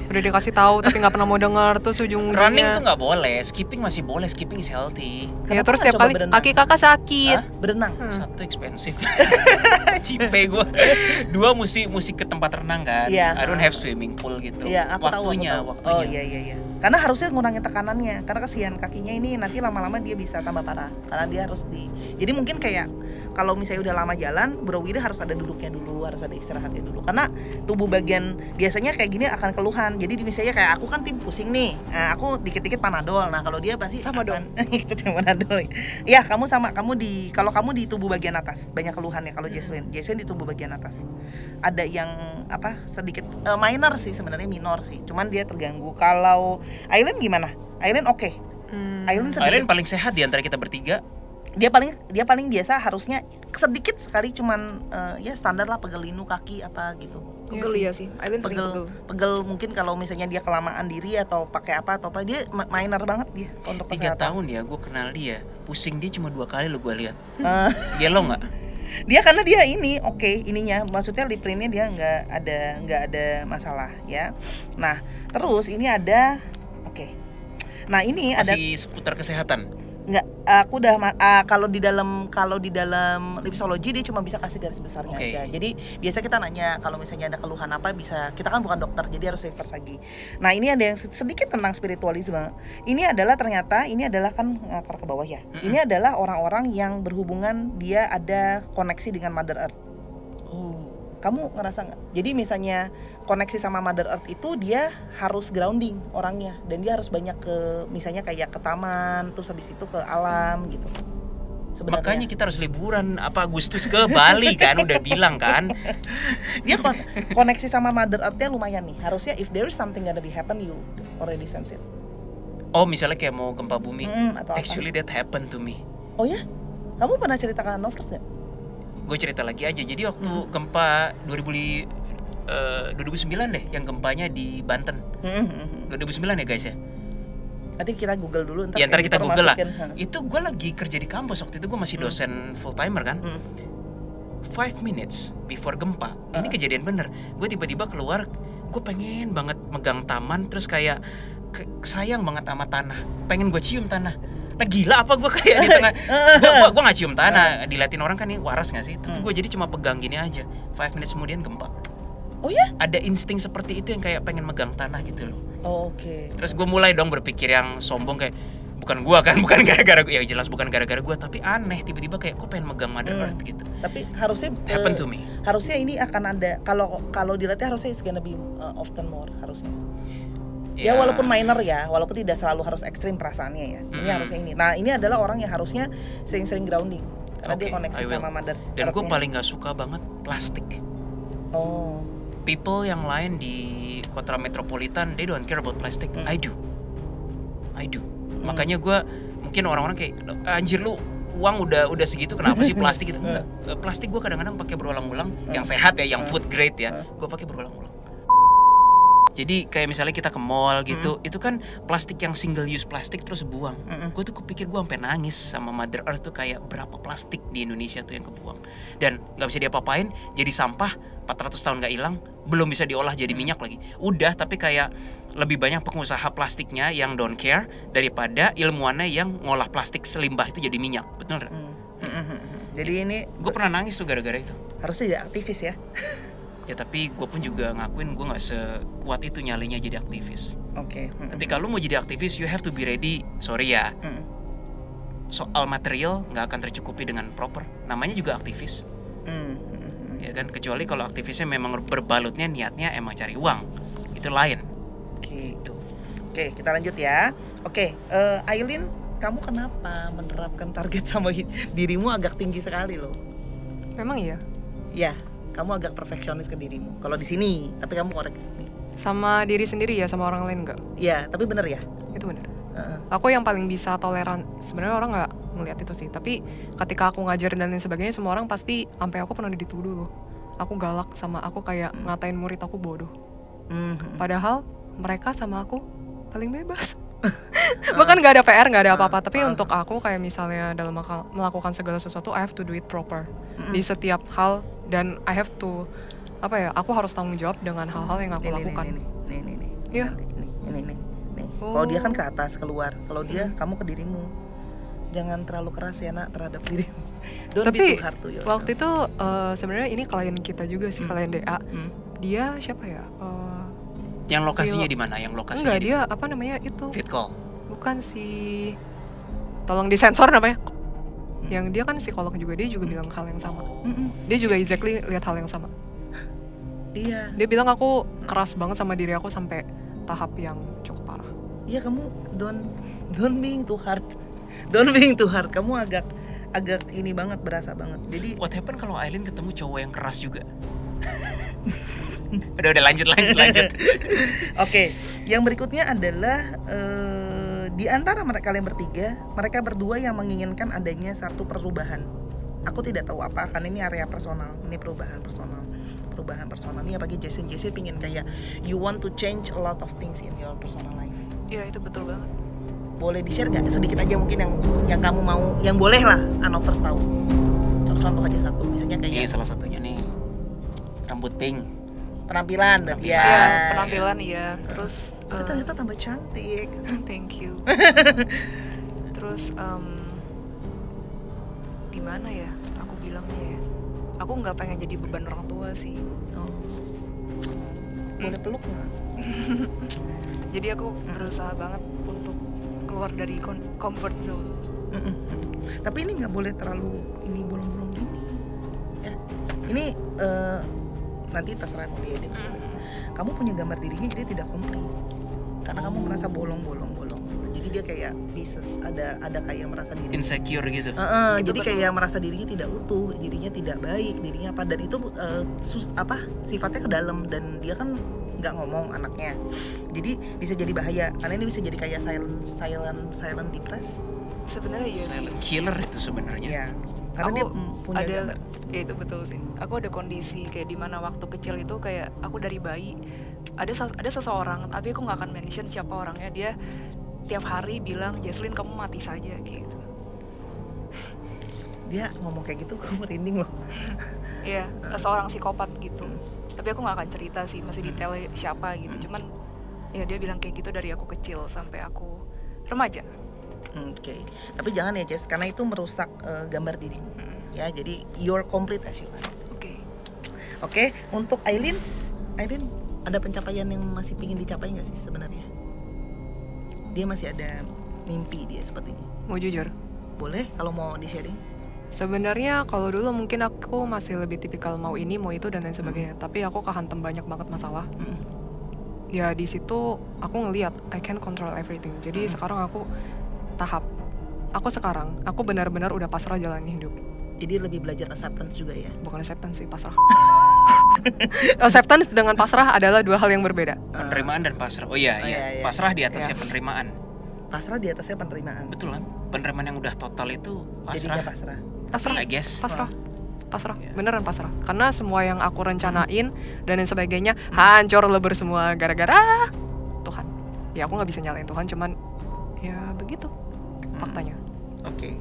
C: Udah dikasih tahu tapi nggak pernah mau denger. Terus
A: Running
C: ujung-ujungnya
A: tuh nggak boleh, skipping masih boleh, skipping is healthy.
C: ya
B: Kenapa
C: terus
B: nggak
C: tiap
B: coba
C: kali
B: berenang?
C: kaki kakak sakit.
A: Hah?
B: berenang.
A: Satu expensive. Cipe gue. Dua mesti ke tempat renang kan.
B: Iya.
A: I don't have swimming pool gitu.
B: Iya, aku tahu.
A: waktunya.
B: Oh iya. Karena harusnya ngurangin tekanannya. Karena kasihan kakinya ini nanti lama-lama dia bisa tambah parah. Karena dia harus jadi mungkin kayak kalau misalnya udah lama jalan, Bro Wida harus ada duduknya dulu, harus ada istirahatnya dulu. Karena tubuh bagian biasanya kayak gini akan keluhan. Jadi misalnya kayak aku kan tim pusing nih. Nah, aku dikit-dikit Panadol. Nah, kalau dia pasti
D: Sama
B: akan ikut Panadol. Iya, kamu sama. Kalau kamu di tubuh bagian atas banyak keluhannya. Kalau Jesslyn di tubuh bagian atas. Ada yang apa sedikit minor sih sebenarnya, minor sih. Cuman dia terganggu. Kalau Aileen gimana? Aileen oke. Aileen sedikit.
A: Aileen paling sehat di antara kita bertiga.
B: Dia paling biasa harusnya sedikit sekali cuman ya standar lah pegel linu kaki apa gitu.
D: Pegel ya sih. Aileen sering pegel.
B: Pegel mungkin kalau misalnya dia kelamaan diri atau pakai apa atau apa, dia minor banget dia untuk
A: 3
B: kesehatan.
A: tahun ya gue kenal dia. Pusing dia cuma 2 kali lo gue lihat.
B: Eh,
A: Dia lo nggak?
B: dia karena dia ini ininya maksudnya lip printnya dia nggak ada masalah ya. Nah terus ini ada nah ini ada
A: Masih seputar kesehatan.
B: nggak aku udah kalau di dalam lipsologi dia cuma bisa kasih garis besarnya
A: Oke.
B: aja. Jadi biasa kita nanya kalau misalnya ada keluhan apa, bisa, kita kan bukan dokter jadi harus reverse lagi. Nah ini ada yang sedikit tentang spiritualisme. Ini adalah ternyata ini adalah kan akar ke bawah ya. Ini adalah orang-orang yang berhubungan, dia ada koneksi dengan Mother Earth. Kamu ngerasa nggak? Jadi misalnya koneksi sama Mother Earth itu dia harus grounding orangnya, dan dia harus banyak ke misalnya kayak ke taman, terus habis itu ke alam gitu. Sebenarnya
A: Makanya kita harus liburan apa Agustus ke Bali kan, udah bilang kan.
B: dia koneksi sama Mother Earth-nya lumayan nih. Harusnya if there is something gonna be happen, you already sense it.
A: Oh misalnya kayak mau gempa bumi.
B: Atau
A: Actually that happened to me.
B: apa? Oh ya? Kamu pernah ceritakan Novers nggak?
A: Gue cerita lagi aja. Jadi waktu gempa 2009 deh, yang gempanya di Banten. 2009 ya guys ya.
B: Nanti kita Google dulu,
A: Ya, ntar kita
B: editor
A: Google lah.
B: masukin.
A: Itu gue lagi kerja di kampus waktu itu, gue masih dosen full timer kan. 5 minutes before gempa, ini kejadian bener. Gue tiba-tiba keluar, gue pengen banget megang taman, terus kayak sayang banget sama tanah, pengen gue cium tanah. Nah gila apa gue kayak di tengah, gue nggak cium tanah, diliatin orang kan ini waras nggak sih? Tapi gue jadi cuma pegang gini aja. 5 minutes kemudian gempa.
B: Oh ya?
A: Ada insting seperti itu yang kayak pengen megang tanah gitu loh.
B: Oh, oke.
A: Terus gue mulai dong berpikir yang sombong kayak bukan gue kan, bukan gara-gara gue, ya jelas bukan gara-gara gue, tapi aneh tiba-tiba kayak kok pengen megang Mother Earth gitu.
B: Tapi harusnya
A: Happen to me.
B: Harusnya ini akan ada, kalau dilihatnya harusnya it's gonna be often more harusnya. Ya walaupun minor ya, walaupun tidak selalu harus ekstrim perasaannya ya. Ini harusnya ini. Nah ini adalah orang yang harusnya sering-sering grounding karena dia koneksi sama Mother.
A: Dan gue paling nggak suka banget plastik.
B: Oh.
A: People yang lain di kota metropolitan, they don't care about plastic. I do. Makanya gue mungkin orang-orang kayak anjir lu uang udah segitu kenapa sih plastik gitu? Enggak. Plastik gue kadang-kadang pakai berulang-ulang, yang sehat ya, yang food grade ya. Gue pakai berulang-ulang. Jadi kayak misalnya kita ke mall gitu, itu kan plastik yang single use plastik terus buang. Gue tuh kepikir gue sampai nangis sama Mother Earth tuh kayak berapa plastik di Indonesia tuh yang kebuang. Dan nggak bisa diapa-apain, jadi sampah 400 tahun nggak hilang, belum bisa diolah jadi minyak lagi. Udah, tapi kayak lebih banyak pengusaha plastiknya yang don't care daripada ilmuwannya yang ngolah plastik selimbah itu jadi minyak. Betul nggak?
B: Jadi ini
A: gue pernah nangis tuh gara-gara itu.
B: Harusnya jadi aktivis ya.
A: Ya tapi gue pun juga ngakuin gue nggak sekuat itu nyalinya jadi aktivis.
B: Oke.
A: Ketika lu mau jadi aktivis, you have to be ready. Sorry ya, soal material nggak akan tercukupi dengan proper. Namanya juga aktivis. Ya kan, kecuali kalau aktivisnya memang berbalutnya niatnya emang cari uang, itu lain.
B: Oke, kita lanjut ya. Oke, Aileen, kamu kenapa menerapkan target sama dirimu agak tinggi sekali loh?
C: Memang iya.
B: Ya. Kamu agak perfeksionis ke dirimu. Kalau di sini, tapi kamu korek.
C: Sama diri sendiri ya, sama orang lain enggak?
B: Iya, tapi bener ya.
C: Itu bener. Aku yang paling bisa toleran. Sebenarnya orang nggak melihat itu sih. Tapi ketika aku ngajar dan lain sebagainya, semua orang pasti sampai aku pernah dituduh loh. Aku galak sama aku kayak ngatain murid aku bodoh. Padahal mereka sama aku paling bebas. Bahkan nggak ada PR, nggak ada apa-apa. Tapi untuk aku kayak misalnya dalam melakukan segala sesuatu, I have to do it proper di setiap hal. Dan I have to aku harus tanggung jawab dengan hal-hal yang aku lakukan.
B: Nih. Kalau dia kan ke atas keluar, kalau dia kamu ke dirimu. Jangan terlalu keras ya nak terhadap dirimu.
C: Tapi waktu itu sebenarnya ini klien kita juga sih, klien DA. Dia siapa ya?
A: Yang lokasinya di mana? Yang lokasinya?
C: Enggak, dia apa namanya itu?
A: Fitcall.
C: Bukan sih. Tolong disensor namanya. Yang dia kan psikolog juga, dia juga bilang hal yang sama. Dia juga exactly lihat hal yang sama.
B: Iya.
C: Dia bilang aku keras banget sama diri aku sampai tahap yang cukup parah.
B: Iya, kamu don't being too hard. Don't being too hard. Kamu agak ini banget, berasa banget. Jadi
A: what happen kalau Aileen ketemu cowok yang keras juga? udah lanjut.
B: Oke, yang berikutnya adalah di antara kalian bertiga, mereka berdua yang menginginkan adanya satu perubahan. Aku tidak tahu apa, karena ini area personal, ini perubahan personal. Ini apalagi Jason pingin kayak you want to change a lot of things in your personal life.
D: Iya, itu betul banget.
B: Boleh di-share nggak sedikit aja mungkin yang kamu mau, yang boleh lah Anovers tahu. Contoh aja satu, misalnya kayak
A: ini salah satunya nih, rambut pink.
B: Penampilan.
D: Iya, penampilan iya. Terus
B: ternyata tambah cantik.
D: Thank you. Terus gimana ya aku bilangnya ya? Aku nggak pengen jadi beban orang tua sih.
B: Boleh peluk nggak?
D: Jadi aku berusaha banget untuk keluar dari comfort zone.
B: Tapi ini nggak boleh terlalu ini bolong-bolong gini. Ya. Ini nanti terserah mau diedit. Kamu punya gambar dirinya jadi tidak komplit. Karena kamu merasa bolong-bolong. Jadi dia kayak pieces, ada kayak merasa diri
A: insecure gitu.
B: Jadi kayak merasa dirinya tidak utuh, dirinya tidak baik, dirinya apa, dan itu sifatnya ke dalam, dan dia kan nggak ngomong anaknya. Jadi bisa jadi bahaya karena ini bisa jadi kayak silent depressed.
D: Sebenarnya iya.
A: Silent killer itu sebenarnya.
B: Iya. Karena dia punya gambar.
D: Ya itu betul sih. Aku ada kondisi kayak dimana waktu kecil itu kayak aku dari bayi ada seseorang, tapi aku nggak akan mention siapa orangnya, tiap hari bilang Jesslyn kamu mati saja gitu.
B: Dia ngomong kayak gitu, gue merinding loh.
D: Iya, seorang psikopat gitu. Tapi aku nggak akan cerita sih, masih detailnya siapa gitu. Cuman ya dia bilang kayak gitu dari aku kecil sampai aku remaja.
B: Oke. Tapi jangan ya Jess, karena itu merusak gambar dirimu. Ya, jadi you're complete as you are. Oke, untuk Aileen ada pencapaian yang masih pingin dicapai nggak sih sebenarnya? Dia masih ada mimpi dia sepertinya.
C: Mau jujur?
B: Boleh kalau mau di-sharing.
C: Sebenarnya kalau dulu mungkin aku masih lebih tipikal mau ini, mau itu dan lain sebagainya. Tapi aku kehantam banyak banget masalah. Ya di situ aku ngelihat I can control everything. Jadi sekarang aku aku benar-benar udah pasrah jalani hidup.
B: Jadi lebih belajar acceptance juga ya?
C: Bukan acceptance sih, pasrah. Acceptance dengan pasrah adalah dua hal yang berbeda.
A: Penerimaan dan pasrah. Oh iya. Pasrah di atasnya penerimaan.
B: Pasrah di atasnya penerimaan.
A: Betul kan? Penerimaan yang udah total itu pasrah.
B: Jadinya pasrah.
C: Pasrah,
A: I guess.
C: Pasrah, beneran pasrah. Karena semua yang aku rencanain dan lain sebagainya hancur lebur semua gara-gara Tuhan. Ya aku nggak bisa nyalain Tuhan, cuman ya begitu faktanya.
B: Oke.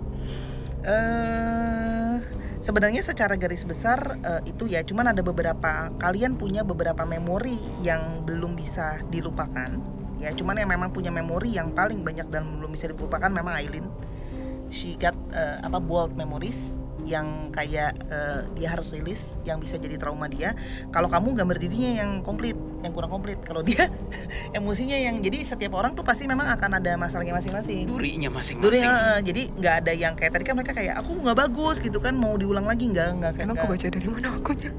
B: Sebenarnya secara garis besar itu ya, cuman ada beberapa, kalian punya beberapa memori yang belum bisa dilupakan. Ya, cuman yang memang punya memori yang paling banyak dan belum bisa dilupakan memang Aileen. She got bold memories yang kayak dia harus rilis, yang bisa jadi trauma dia. Kalau kamu gambar dirinya yang komplit, yang kurang komplit. Kalau dia emosinya yang, jadi setiap orang tuh pasti memang akan ada masalahnya masing-masing.
A: Durinya masing-masing.
B: Jadi nggak ada yang kayak tadi kan mereka kayak aku nggak bagus gitu kan, mau diulang lagi nggak kayak.
C: Emang kebaca dari mana akunya?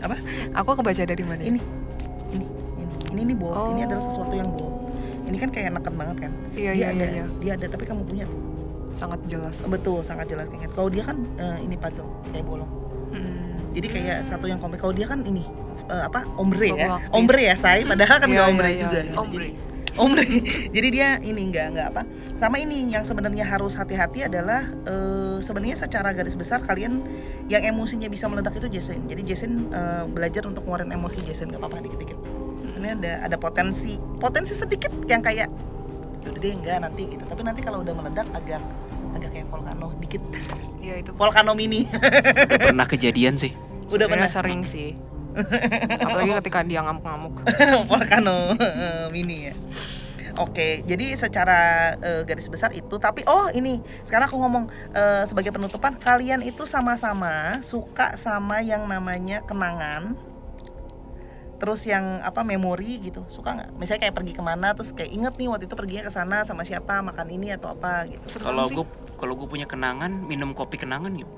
B: Apa?
C: Aku kebaca dari mana?
B: Ini bold. Ini adalah sesuatu yang bold. Ini kan kayak neken banget kan.
C: Iya.
B: Dia ada, tapi kamu punya tuh.
C: Sangat jelas.
B: Betul, sangat jelas kayak. Kalau dia kan ini puzzle kayak bolong. Jadi kayak satu yang komik. Kalau dia kan ini ombre ya. Ombre ya, say. Padahal kan nggak ombre juga. Ombre. Jadi dia ini nggak apa. Sama ini yang sebenarnya harus hati-hati adalah sebenarnya secara garis besar kalian yang emosinya bisa meledak itu Jesslyn. Jadi Jesslyn belajar untuk ngeluarin emosi Jesslyn, nggak apa-apa dikit-dikit. Ini ada potensi sedikit yang kayak udah deh enggak nanti gitu. Tapi nanti kalau udah meledak agak kayak volcano dikit.
D: Iya itu.
B: Volcano mini.
A: Udah pernah kejadian sih.
B: Udah pernah
C: sering sih. Apalagi ketika dia ngamuk-ngamuk.
B: Volcano mini ya. Oke, jadi secara garis besar itu. Tapi ini sekarang aku ngomong sebagai penutupan, kalian itu sama-sama suka sama yang namanya kenangan. Terus yang memori gitu, suka nggak? Misalnya kayak pergi kemana, terus kayak inget nih waktu itu perginya ke sana sama siapa, makan ini atau apa gitu.
A: Kalau gue punya kenangan, minum kopi kenangan gitu.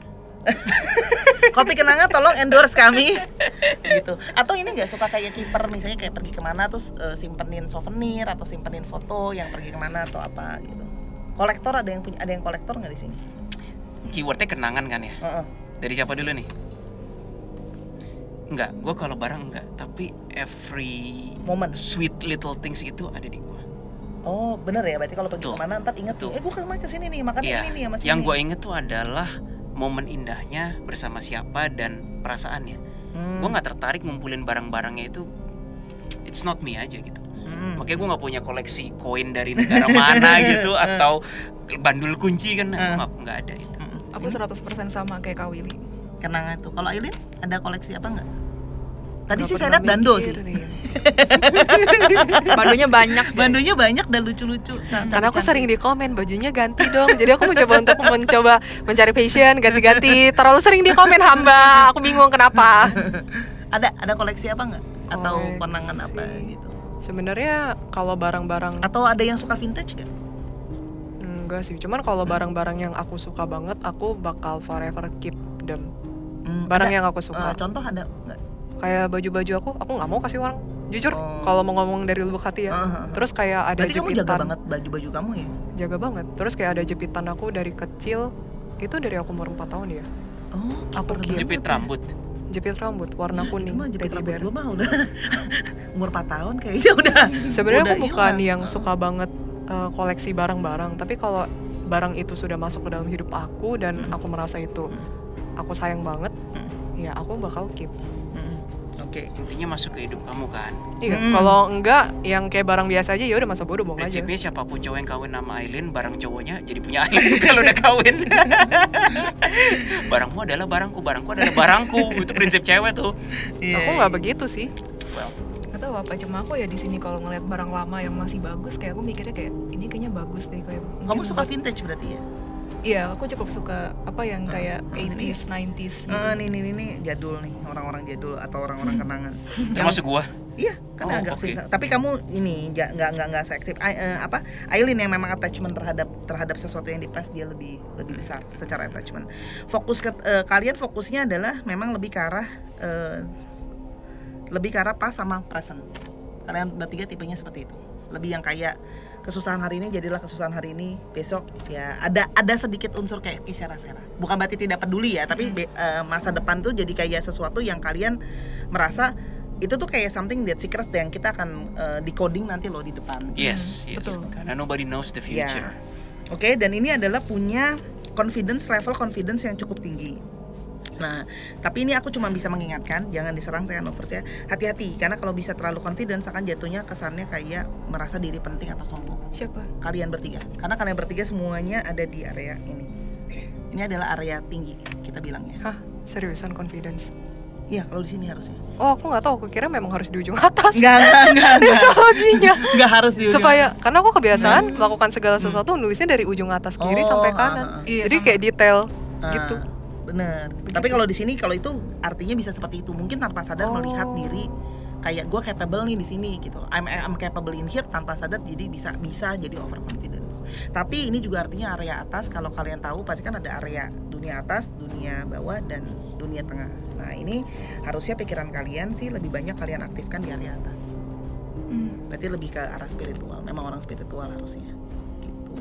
B: Kopi kenangan tolong endorse kami gitu. Atau ini nggak suka kayak kiper, misalnya kayak pergi kemana terus simpenin souvenir atau simpenin foto yang pergi kemana atau apa gitu. Kolektor ada yang kolektor nggak di sini?
A: Keywordnya kenangan kan ya? Dari siapa dulu nih? Enggak, gue kalau barang enggak, tapi every
B: moment,
A: sweet little things itu ada di gue.
B: Oh bener ya, berarti kalau pergi kemana ntar inget tuh, gue kemarin kesini nih, makan ini nih sama sini.
A: Yang gue inget tuh adalah momen indahnya bersama siapa dan perasaannya. Gue nggak tertarik ngumpulin barang-barangnya itu, it's not me aja gitu. Makanya gue nggak punya koleksi koin dari negara mana gitu atau bandul kunci kan, nggak ada itu.
D: Aku 100% sama kayak Kak Willy.
B: Kenangan tuh. Kalau Aileen ada koleksi apa nggak? Tadi sih saya lihat bando sih. Bandonya banyak dan lucu-lucu.
C: Karena aku sering di komen bajunya ganti dong. Jadi aku mencoba mencari fashion ganti-ganti. Terlalu sering di komen hamba. Aku bingung kenapa.
B: Ada koleksi apa nggak? Atau konangan apa gitu?
C: Sebenarnya kalau barang-barang.
B: Atau ada yang suka vintage nggak?
C: Enggak sih. Cuman kalau barang-barang yang aku suka banget, aku bakal forever keep them. Barang yang aku suka.
B: Contoh ada nggak?
C: Kayak baju-baju aku nggak mau kasih orang. Jujur, kalau mau ngomong dari lubuk hati ya. Terus kayak ada
B: berarti
C: jepitan.
B: Berarti kamu jaga banget baju-baju kamu ya? Jaga
C: banget. Terus kayak ada jepitan aku dari kecil. Itu dari aku umur 4 tahun ya.
B: Aku
A: jepit rambut.
C: Jepit rambut warna kuning.
B: Itu mah jepit rambut gue mah udah umur 4 tahun kayaknya udah.
C: Sebenarnya aku bukan yang suka banget koleksi barang-barang. Tapi kalau barang itu sudah masuk ke dalam hidup aku dan aku merasa itu aku sayang banget, ya aku bakal keep.
B: Oke.
A: Intinya masuk ke hidup kamu kan.
C: Iya, kalau enggak yang kayak barang biasa aja ya udah masa bodoh bohong aja.
A: Prinsipnya siapapun cowok yang kawin sama Aileen, barang cowoknya jadi punya Aileen kalau udah kawin. Barangmu adalah barangku, barangku adalah barangku. Itu prinsip cewek tuh.
C: Aku nggak begitu sih.
A: Well,
D: Gak tau apa, cuma aku ya di sini kalau ngeliat barang lama yang masih bagus, kayak aku mikirnya kayak ini kayaknya bagus deh, kayak
B: Kamu
D: mungkin
B: suka
D: buat-
B: vintage berarti ya?
D: Iya, aku cukup suka apa yang kayak 80s, 90s gitu.
B: Nih jadul nih, orang-orang jadul atau orang-orang kenangan.
A: termasuk gua.
B: Iya, kan
A: Oh,
B: agak
A: oke.
B: sih. Tapi kamu ini nggak seaktif. Aileen yang memang attachment terhadap sesuatu yang dipas dia lebih besar secara attachment. Kalian fokusnya adalah memang lebih ke arah pas sama present. Kalian bertiga tipenya seperti itu. Lebih yang kayak kesusahan hari ini jadilah kesusahan hari ini, besok ya ada sedikit unsur kayak kisera-sera. Bukan berarti tidak peduli ya, tapi masa depan tuh jadi kayak sesuatu yang kalian merasa itu tuh kayak something that secret yang kita akan decoding nanti loh di depan.
A: Yes.
D: betul.
A: Karena nobody knows the future.
B: Oke, dan ini adalah punya level confidence yang cukup tinggi. Nah, tapi ini aku cuma bisa mengingatkan, jangan diserang saya Novers ya. Hati-hati, karena kalau bisa terlalu confidence akan jatuhnya kesannya kayak merasa diri penting atau sombong.
D: Siapa?
B: Kalian bertiga, karena kalian bertiga semuanya ada di area ini. Ini adalah area tinggi, kita bilangnya.
C: Hah, seriusan confidence?
B: Iya, kalau di sini harusnya.
C: Oh, aku nggak tahu. Aku kira memang harus di ujung atas.
B: Enggak.
C: Psikologinya.
B: Enggak harus di ujung.
C: Supaya, karena aku kebiasaan melakukan segala sesuatu nulisnya dari ujung atas kiri
B: Oh,
C: sampai kanan.
D: Iya,
C: Jadi
D: sama.
C: kayak detail
B: Ah,
C: gitu.
B: Bener. Tapi kalau di sini kalau itu artinya bisa seperti itu. Mungkin tanpa sadar
C: Oh.
B: melihat diri kayak gue capable nih di sini gitu. I'm capable in here tanpa sadar jadi bisa jadi overconfidence. Tapi ini juga artinya area atas. Kalau kalian tahu pasti kan ada area dunia atas, dunia bawah dan dunia tengah. Nah, ini harusnya pikiran kalian sih lebih banyak kalian aktifkan di area atas. Berarti lebih ke arah spiritual. Memang orang spiritual harusnya.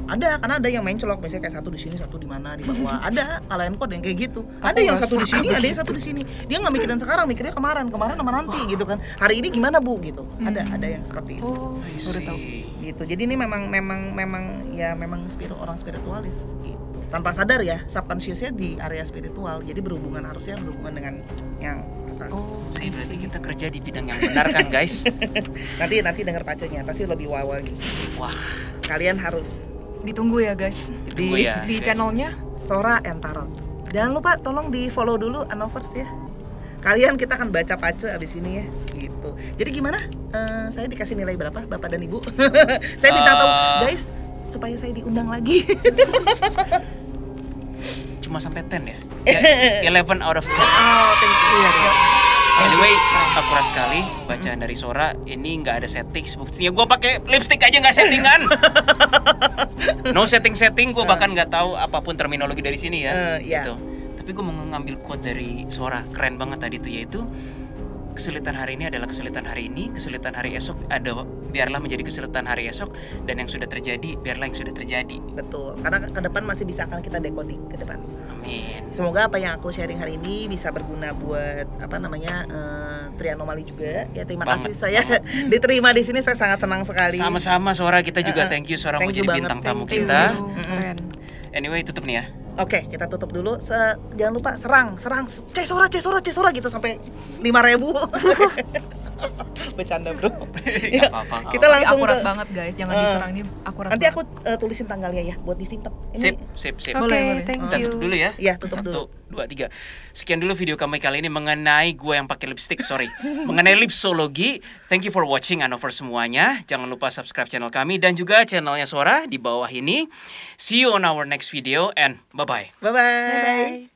B: Ada, karena ada yang main colok misalnya kayak satu di sini, satu di mana, di bawah. Ada, kalian kok ada yang kayak gitu. Ada yang
C: nggak
B: satu di
C: suka
B: sini, ada yang satu di sini. Dia nggak mikirin sekarang, mikirnya kemarin sama nanti gitu kan. Hari ini gimana Bu gitu. Ada yang seperti itu.
C: Oh,
A: I
C: baru tahu.
A: see.
B: Gitu. Jadi ini memang orang spiritualis gitu. Tanpa sadar ya, subconsciousnya di area spiritual. Jadi harusnya berhubungan dengan yang atas.
C: Oh,
A: Saya berarti kita kerja di bidang yang benar kan guys?
B: Nanti dengar paconya, pasti lebih wow lagi.
A: Wah,
B: Kalian harus
D: Ditunggu ya guys
A: tunggu ya.
D: di
A: guys.
D: channelnya.
B: Sora and Tarot. Jangan lupa tolong di follow dulu Anovers ya. Kalian kita akan baca pace abis ini ya, gitu. Jadi gimana? Saya dikasih nilai berapa, Bapak dan Ibu? Saya minta tahu, guys, supaya saya diundang lagi.
A: Cuma sampai 10 ya? Ya, 11 out of 10.
B: Oh, thank you.
A: Anyway, akurat sekali bacaan dari Sora. Ini nggak ada setting. Buktinya gue pakai lipstick aja nggak settingan. No setting. Gue bahkan nggak tahu apapun terminologi dari sini ya.
B: Iya.
A: Gitu. Tapi gue mau ngambil quote dari Sora. Keren banget tadi tuh, yaitu kesulitan hari ini adalah kesulitan hari ini, kesulitan hari esok biarlah menjadi kesulitan hari esok, dan yang sudah terjadi biarlah yang sudah terjadi.
B: Betul. Karena ke depan masih bisa akan kita decoding ke depan.
A: Amin.
B: Semoga apa yang aku sharing hari ini bisa berguna buat Trianomali juga. Ya terima
A: Banget,
B: kasih saya diterima di sini, saya sangat senang sekali.
A: Sama-sama Sora, kita juga thank you Sora mau
B: Thank you
A: jadi
B: banget,
A: bintang tamu
B: thank you.
A: kita.
C: Keren.
A: Anyway, tutup nih ya.
B: Oke, kita tutup dulu. Jangan lupa serang, Cesora gitu sampai 5.000. Bercanda bro.
A: Gak apa-apa.
B: Kita
D: Ini
B: langsung
D: akurat
B: ke
D: banget guys, jangan
B: Eh,
D: diserang, ini akurat
B: nanti
D: banget.
B: aku tulisin tanggalnya ya buat disimpan.
A: Sip.
C: Oke,
D: Boleh.
C: thank
A: Kita
C: you.
A: tutup dulu ya.
B: Iya, tutup dulu.
A: 1, 2, 3. Sekian dulu video kami kali ini mengenai gue yang pakai lipstick, sorry. Mengenai lipsologi. Thank you for watching Anovers semuanya. Jangan lupa subscribe channel kami dan juga channelnya Sora di bawah ini. See you on our next video and bye-bye.
B: Bye-bye.